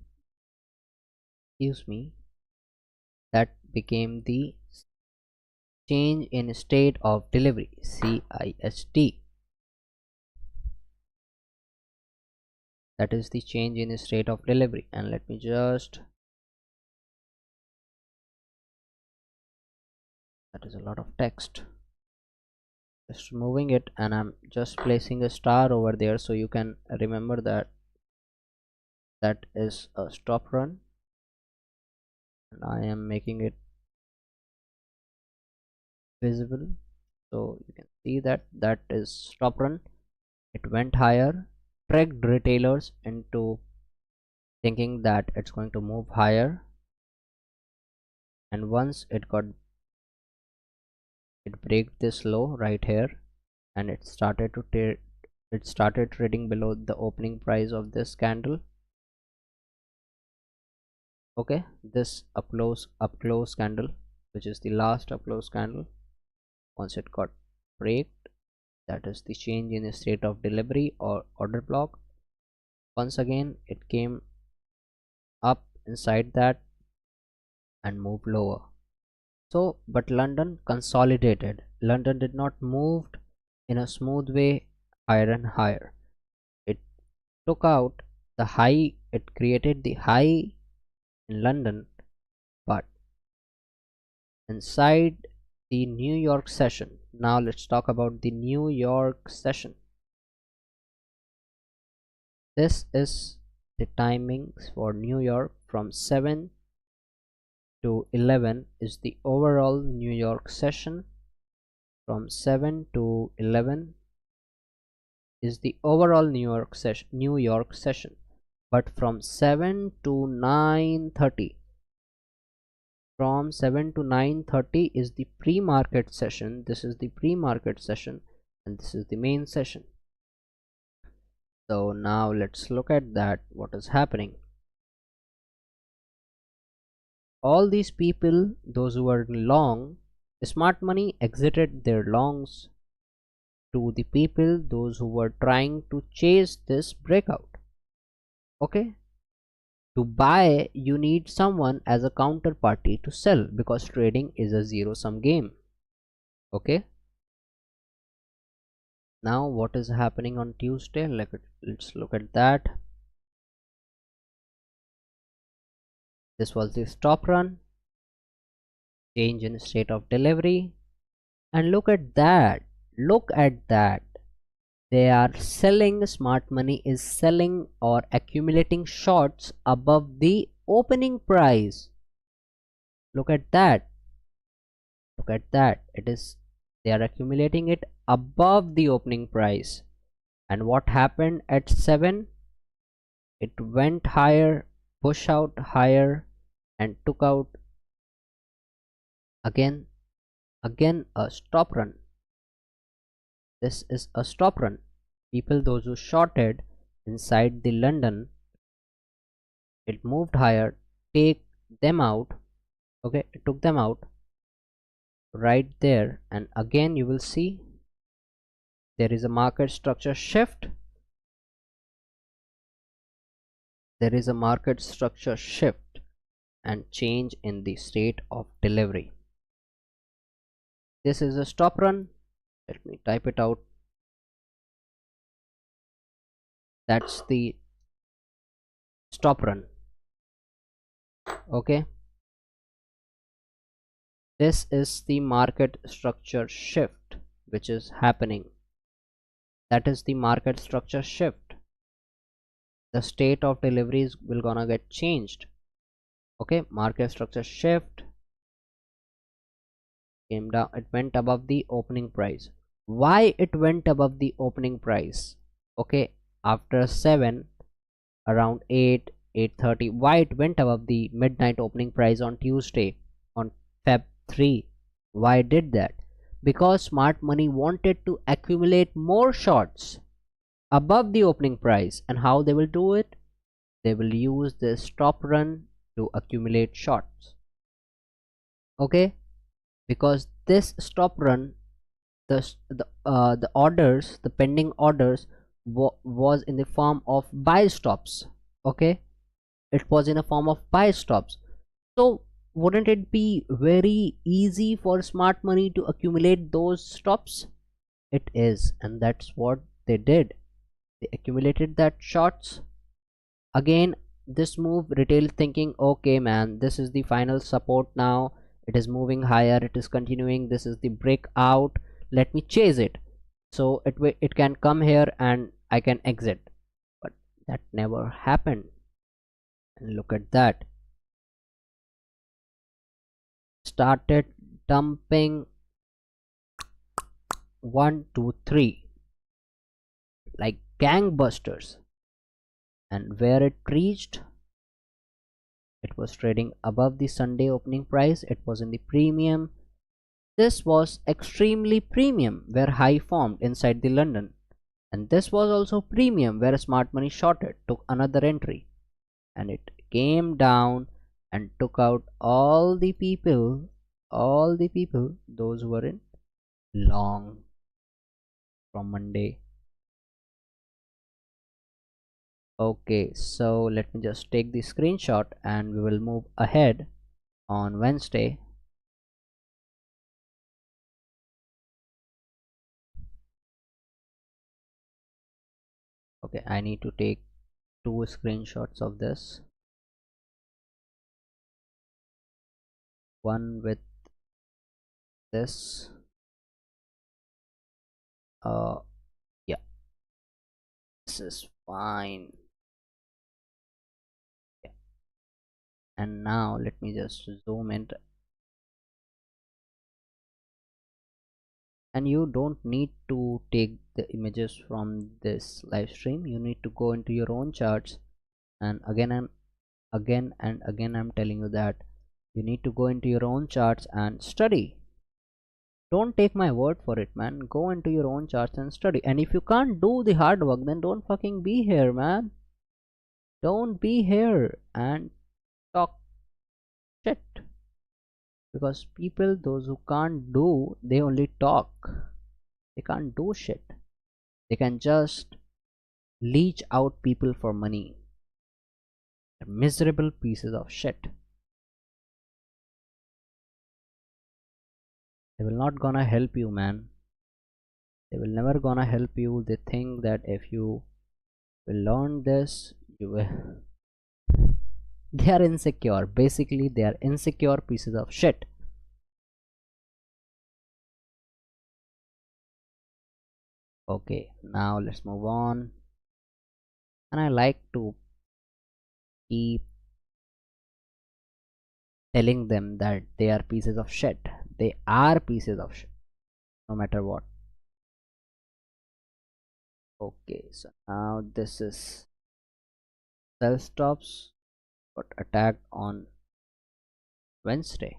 excuse me, that became the change in state of delivery, CIST. That is the change in state of delivery. And let me just, that is a lot of text, just removing it, and I'm just placing a star over there so you can remember that that is a stop run, and I am making it visible so you can see that that is stop run. It went higher, tricked retailers into thinking that it's going to move higher, and once it break this low right here, and it started trading below the opening price of this candle. Okay, this up close candle, which is the last up close candle, once it got breaked, that is the change in the state of delivery or order block. Once again it came up inside that and moved lower. So but London consolidated. London did not move in a smooth way higher and higher. It took out the high, it created the high in London, but inside the New York session. Now let's talk about the New York session. This is the timings for New York. From 7 to 11 is the overall New York session. From 7 to 11 is the overall New York session. But from 7 to 9:30, from 7 to 9:30 is the pre-market session. This is the pre-market session, and this is the main session. So now let's look at that, what is happening. All these people, those who were long, smart money exited their longs to the people, those who were trying to chase this breakout. Okay, to buy you need someone as a counterparty to sell, because trading is a zero-sum game. Okay, now what is happening on Tuesday? Let's look at that. This was the stop run, change in state of delivery, and look at that, look at that, they are selling. Smart money is selling or accumulating shorts above the opening price. Look at that, look at that, it is, they are accumulating it above the opening price. And what happened at 7? It went higher, push out higher, and took out again a stop run. This is a stop run. People, those who shorted inside the London, it moved higher, take them out. Okay, it took them out right there, and again you will see there is a market structure shift. There is a market structure shift and change in the state of delivery. This is a stop run. Let me type it out. That's the stop run. Okay, this is the market structure shift which is happening. That is the market structure shift. The state of deliveries will gonna get changed. Okay, market structure shift came down, it went above the opening price. Why it went above the opening price? Okay, after 7, around 8:30, why it went above the midnight opening price on Tuesday, on Feb 3? Why did that? Because smart money wanted to accumulate more shorts above the opening price. And how they will do it? They will use this stop run to accumulate shorts. Okay, because this stop run, the orders, the pending orders was in the form of buy stops. Okay, it was in a form of buy stops. So wouldn't it be very easy for smart money to accumulate those stops? It is, and that's what they did. They accumulated that shorts. Again, this move, retail thinking, okay man, this is the final support now, it is moving higher, it is continuing, this is the breakout, let me chase it, so it can come here and I can exit. But that never happened. And look at that, started dumping 1 2 3 like gangbusters. And where it reached, it was trading above the Sunday opening price, it was in the premium. This was extremely premium where high formed inside the London, and this was also premium where smart money shorted, took another entry, and it came down and took out all the people, those who were in long from Monday. Okay, so let me just take the screenshot and we will move ahead on Wednesday. Okay, I need to take 2 screenshots of this, one with this, yeah, this is fine. Yeah. And now let me just zoom in, and you don't need to take the images from this live stream, you need to go into your own charts. And again I'm telling you that you need to go into your own charts and study. Don't take my word for it, man. Go into your own charts and study. And if you can't do the hard work, then don't fucking be here, man. Don't be here and talk shit. Because people, those who can't do, they only talk. They can't do shit. They can just leech out people for money. They're miserable pieces of shit. They will not gonna help you, man. They will never gonna help you. They think that if you will learn this, you will. They are insecure. Basically, they are insecure pieces of shit. Okay, now let's move on. And I like to keep telling them that they are pieces of shit. They are pieces of shit, no matter what. Okay, so now this is sell stops got attacked on Wednesday.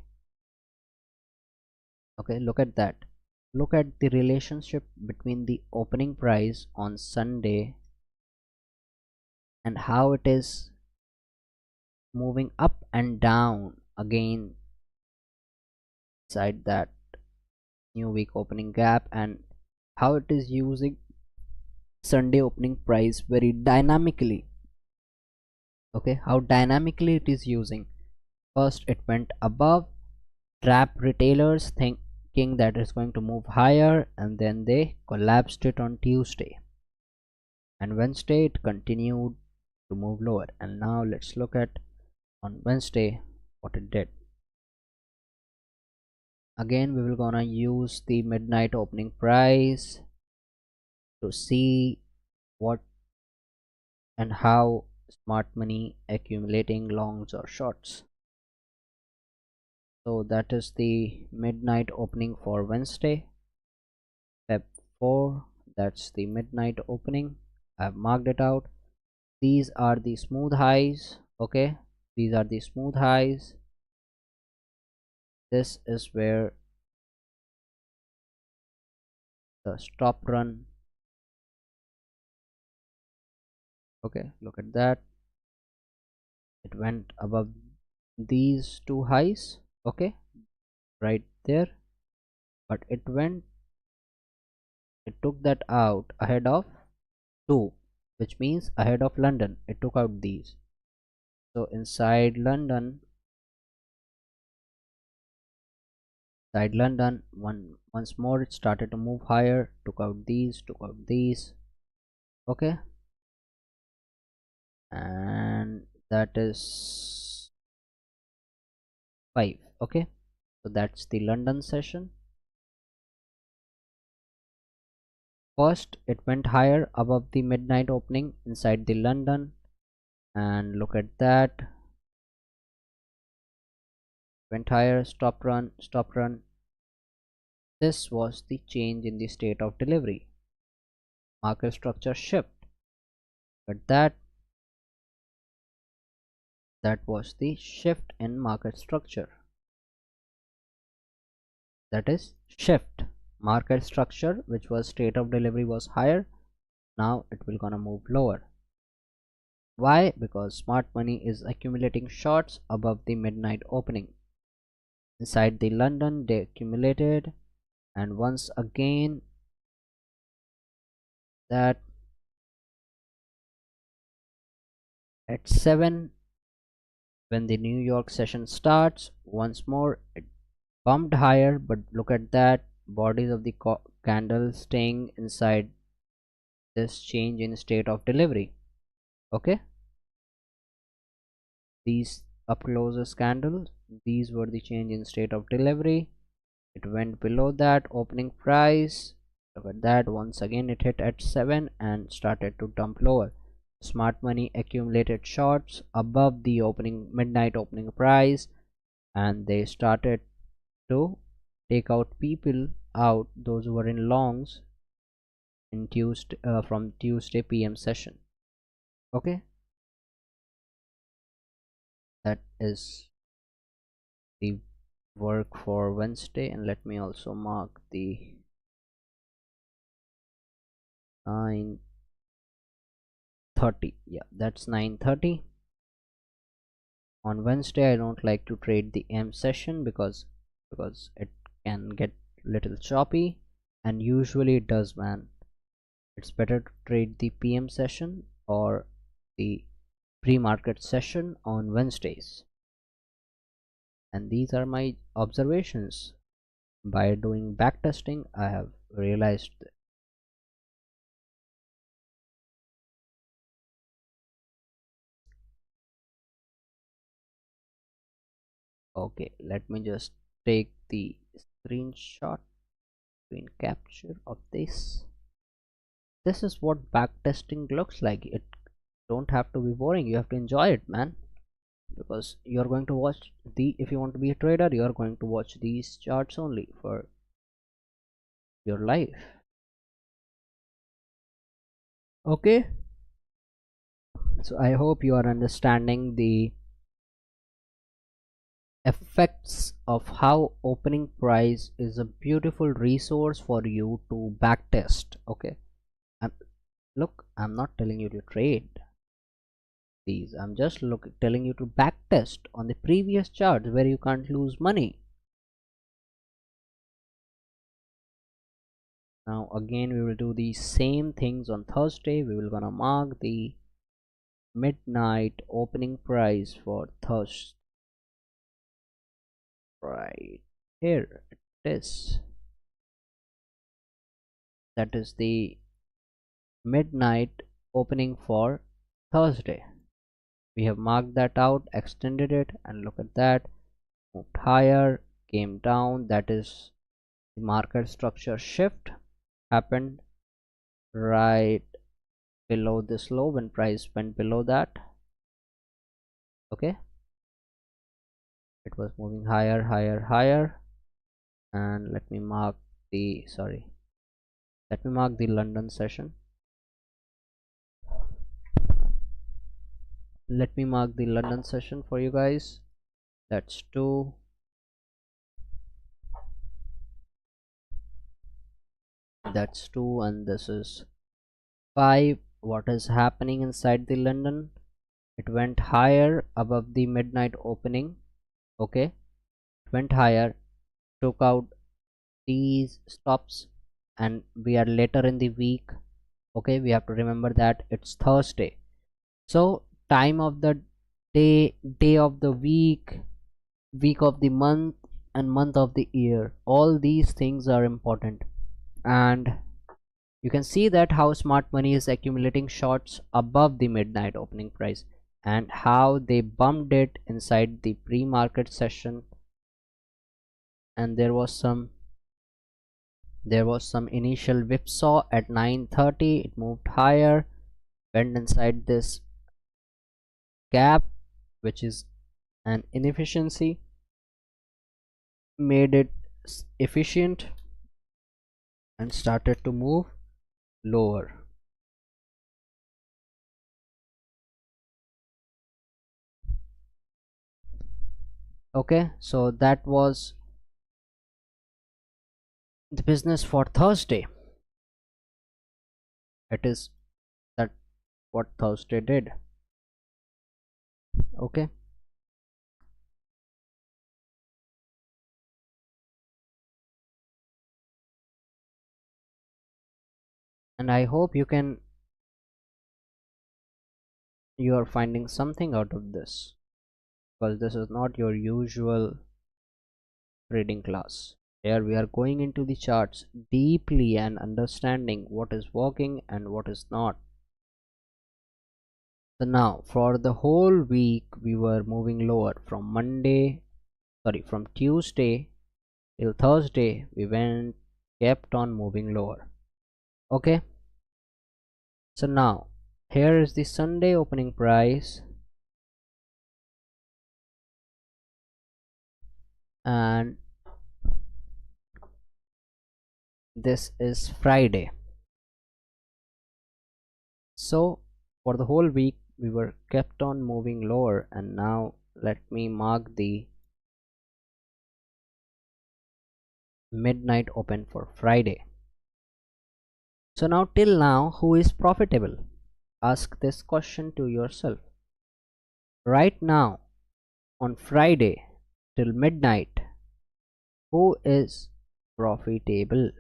Okay, look at that. Look at the relationship between the opening price on Sunday and how it is moving up and down again inside that new week opening gap, and how it is using Sunday opening price very dynamically. Okay, how dynamically it is using. First it went above, trap retailers thinking that it's going to move higher, and then they collapsed it on Tuesday, and Wednesday it continued to move lower. And now let's look at on Wednesday what it did. Again we will gonna use the midnight opening price to see what and how smart money accumulating longs or shorts. So that is the midnight opening for Wednesday, Feb 4. That's the midnight opening. I've marked it out. These are the smooth highs. Okay, these are the smooth highs. This is where the stop run. Okay, look at that. It went above these two highs. Okay, right there, but it took that out ahead of 2, which means ahead of London. It took out these. So inside London, once more it started to move higher, took out these, okay, and that is 5. Okay, so that's the London session. First it went higher above the midnight opening inside the London, and look at that, went higher, stop run, stop run. This was the change in the state of delivery, market structure shift. But that was the shift in market structure. That is shift market structure, which was state of delivery was higher. Now it will gonna move lower. Why? Because smart money is accumulating shorts above the midnight opening. Inside the London they accumulated, and once again that at 7, when the New York session starts, once more it bumped higher, but look at that, bodies of the candle staying inside this change in state of delivery. Okay, these up closest candles, these were the change in state of delivery. It went below that opening price. Look at that, once again it hit at 7 and started to dump lower. Smart money accumulated shorts above the midnight opening price, and they started to take out people out, those who were in longs in Tuesday, from Tuesday PM session. Okay, that is the work for Wednesday. And let me also mark the 9:30. Yeah, that's 9:30 on Wednesday. I don't like to trade the M session because it can get little choppy, and usually it does, man. It's better to trade the PM session or the pre-market session on Wednesdays. And these are my observations. By doing backtesting, I have realized that. Okay, let me just take the screen capture of this. This is what backtesting looks like. It don't have to be boring, you have to enjoy it, man, because you're going to watch if you want to be a trader, you're going to watch these charts only for your life. Okay, so I hope you are understanding the effects of how opening price is a beautiful resource for you to backtest. Okay, and look, I'm not telling you to trade, these. I'm just telling you to back test on the previous charts where you can't lose money. Now again we will do the same things on Thursday. We will gonna mark the midnight opening price for Thursday. Right here it is. That is the midnight opening for Thursday. We have marked that out, extended it, and look at that, moved higher, came down. That is the market structure shift happened right below this low when price went below that. Okay, it was moving higher, higher, higher. And let me mark the London session. Let me mark the London session for you guys. That's 2. That's 2, and this is 5. What is happening inside the London? It went higher above the midnight opening. Okay, it went higher, took out these stops, and we are later in the week. Okay, we have to remember that it's Thursday, so time of the day, day of the week, week of the month, and month of the year, all these things are important. And you can see that how smart money is accumulating shorts above the midnight opening price and how they bumped it inside the pre-market session. And there was some initial whipsaw at 9:30. It moved higher, went inside this gap, which is an inefficiency, made it efficient, and started to move lower. Okay, so that was the business for Thursday. It is that what Thursday did. Okay, and I hope you are finding something out of this, because this is not your usual trading class. Here we are going into the charts deeply and understanding what is working and what is not. So now for the whole week we were moving lower from Tuesday till Thursday. We kept on moving lower. Okay, so now here is the Sunday opening price, and this is Friday. So for the whole week we were kept on moving lower, and now let me mark the midnight open for Friday. So now till now, who is profitable? Ask this question to yourself. Right now on Friday till midnight, who is profitable?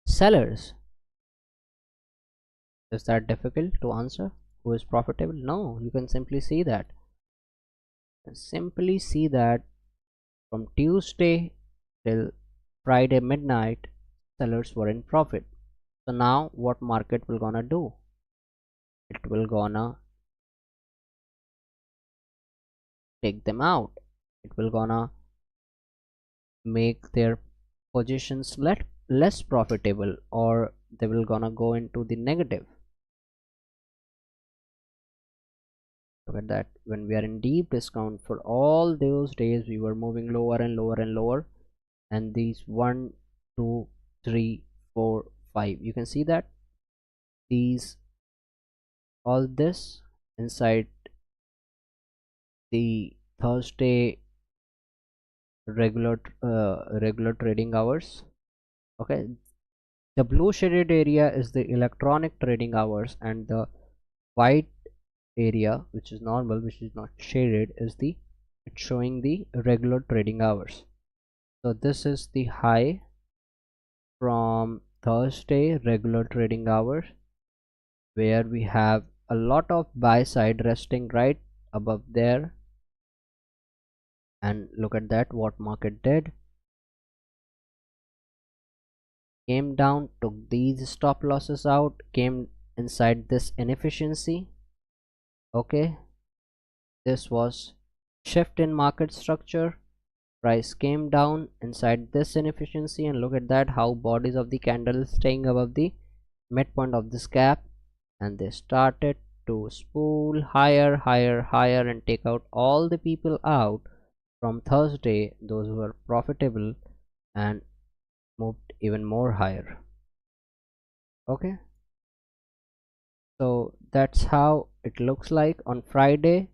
Sellers. Is that difficult to answer? Who is profitable? No, you can simply see that. From Tuesday till Friday midnight, sellers were in profit. So now what market will gonna do? It will gonna take them out. It will gonna make their positions less profitable, or they will gonna go into the negative. Look at that. When we are in deep discount, for all those days we were moving lower and lower and lower, and these 1 2 3 4 5, you can see that these all this inside the Thursday regular trading hours. Okay, The blue shaded area is the electronic trading hours, and the white area, which is normal, which is not shaded, is the it's showing the regular trading hours. So this is the high from Thursday regular trading hours, where we have a lot of buy side resting right above there. And look at that, what market did. Came down, took these stop losses out, came inside this inefficiency. Okay, this was shift in market structure. Price came down inside this inefficiency, and look at that, how bodies of the candle is staying above the midpoint of this gap, and they started to spool higher, higher, higher, and take out all the people out from Thursday, those who were profitable, and moved even more higher. Okay, so that's how it looks like on Friday.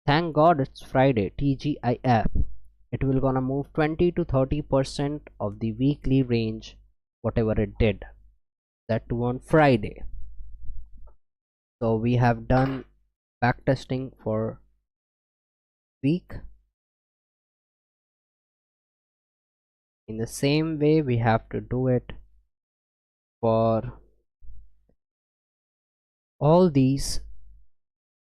Thank God it's Friday. TGIF, it will gonna move 20 to 30% of the weekly range, whatever it did, that too on Friday. So we have done backtesting for week. In the same way we have to do it for all these,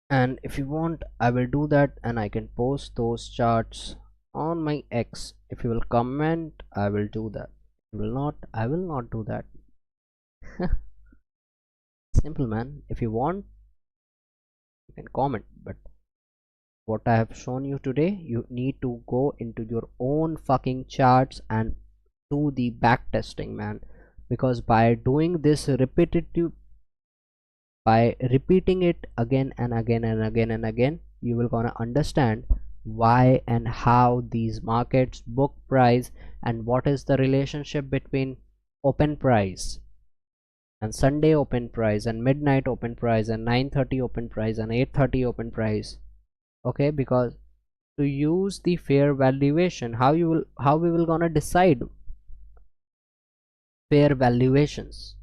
and if you want I will do that, and I can post those charts on my X. If you will comment, I will do that. If you will not, I will not do that. Simple, man. If you want, you can comment, but what I have shown you today, you need to go into your own fucking charts and do the back testing, man. Because by doing this repetitive, by repeating it again and again and again and again, you will gonna understand why and how these markets book price, and what is the relationship between open price and Sunday open price and midnight open price and 9:30 open price and 8:30 open price. Okay, because to use the fair valuation, how we will gonna decide fair valuations?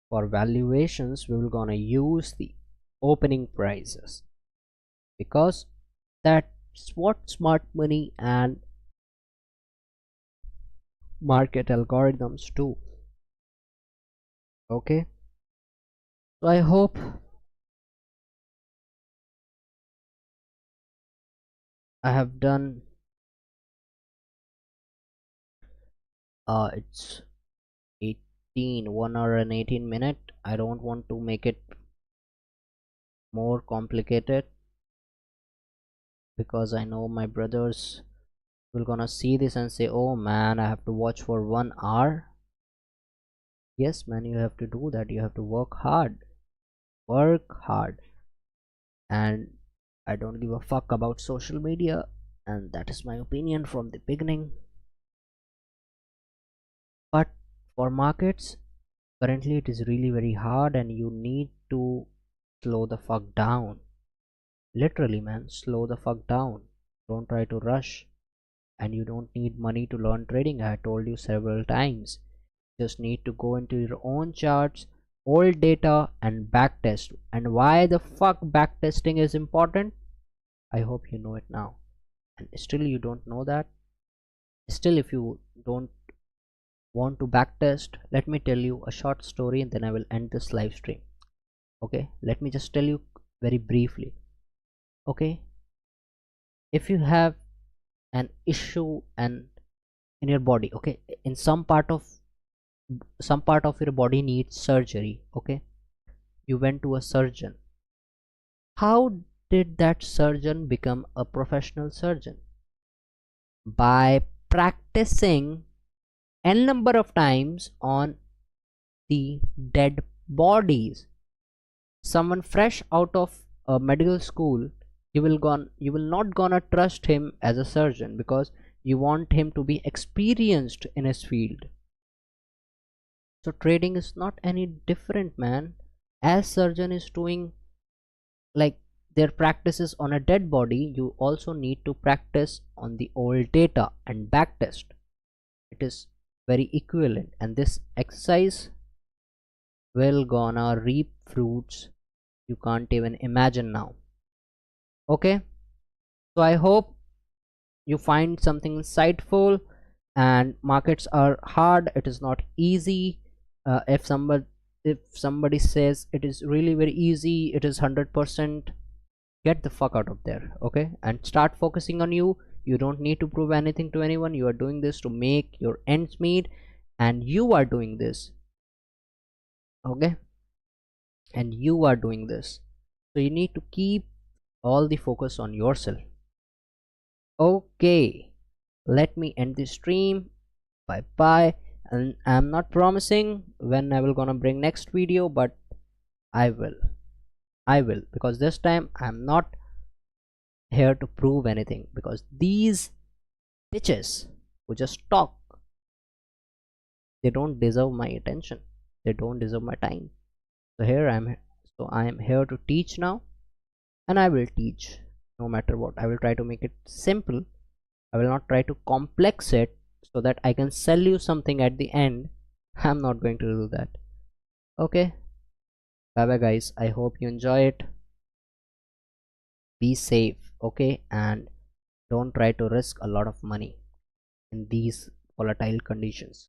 For valuations we will gonna use the opening prices, because that's what smart money and market algorithms do. Okay, so I hope I have done it's 1 hour and 18 minutes. I don't want to make it more complicated, because I know my brothers will gonna see this and say, oh man, I have to watch for 1 hour. Yes man, you have to do that. You have to work hard, and I don't give a fuck about social media, and that is my opinion from the beginning. But for markets currently it is really very hard, and you need to slow the fuck down. Literally, man, slow the fuck down. Don't try to rush. And you don't need money to learn trading. I told you several times. Just need to go into your own charts, old data, and backtest. And why the fuck backtesting is important, I hope you know it now. And still you don't know that. Still, if you don't want to backtest, let me tell you a short story, and then I will end this live stream. Okay, let me just tell you very briefly. Okay, if you have an issue and in your body, okay, in some part of your body needs surgery, okay, you went to a surgeon. How did that surgeon become a professional surgeon? By practicing n number of times on the dead bodies. Someone fresh out of a medical school, you will not gonna trust him as a surgeon, because you want him to be experienced in his field. So trading is not any different, man. As surgeon is doing like their practices on a dead body, you also need to practice on the old data and backtest. It is very equivalent, and this exercise will gonna reap fruits you can't even imagine now. Okay, so I hope you find something insightful. And markets are hard, it is not easy. If somebody says it is really very easy, it is 100%, get the fuck out of there. Okay, and start focusing on you. You don't need to prove anything to anyone. You are doing this to make your ends meet, and you are doing this. Okay, and you are doing this, so you need to keep all the focus on yourself. Okay, let me end the stream. Bye bye. And I'm not promising when I will gonna bring next video, but I will because this time I'm not here to prove anything, because these bitches who just talk, they don't deserve my attention, they don't deserve my time. So I am here to teach now, and I will teach no matter what. I will try to make it simple. I will not try to complex it so that I can sell you something at the end. I'm not going to do that. Okay, bye bye guys, I hope you enjoy it. Be safe, okay, and don't try to risk a lot of money in these volatile conditions.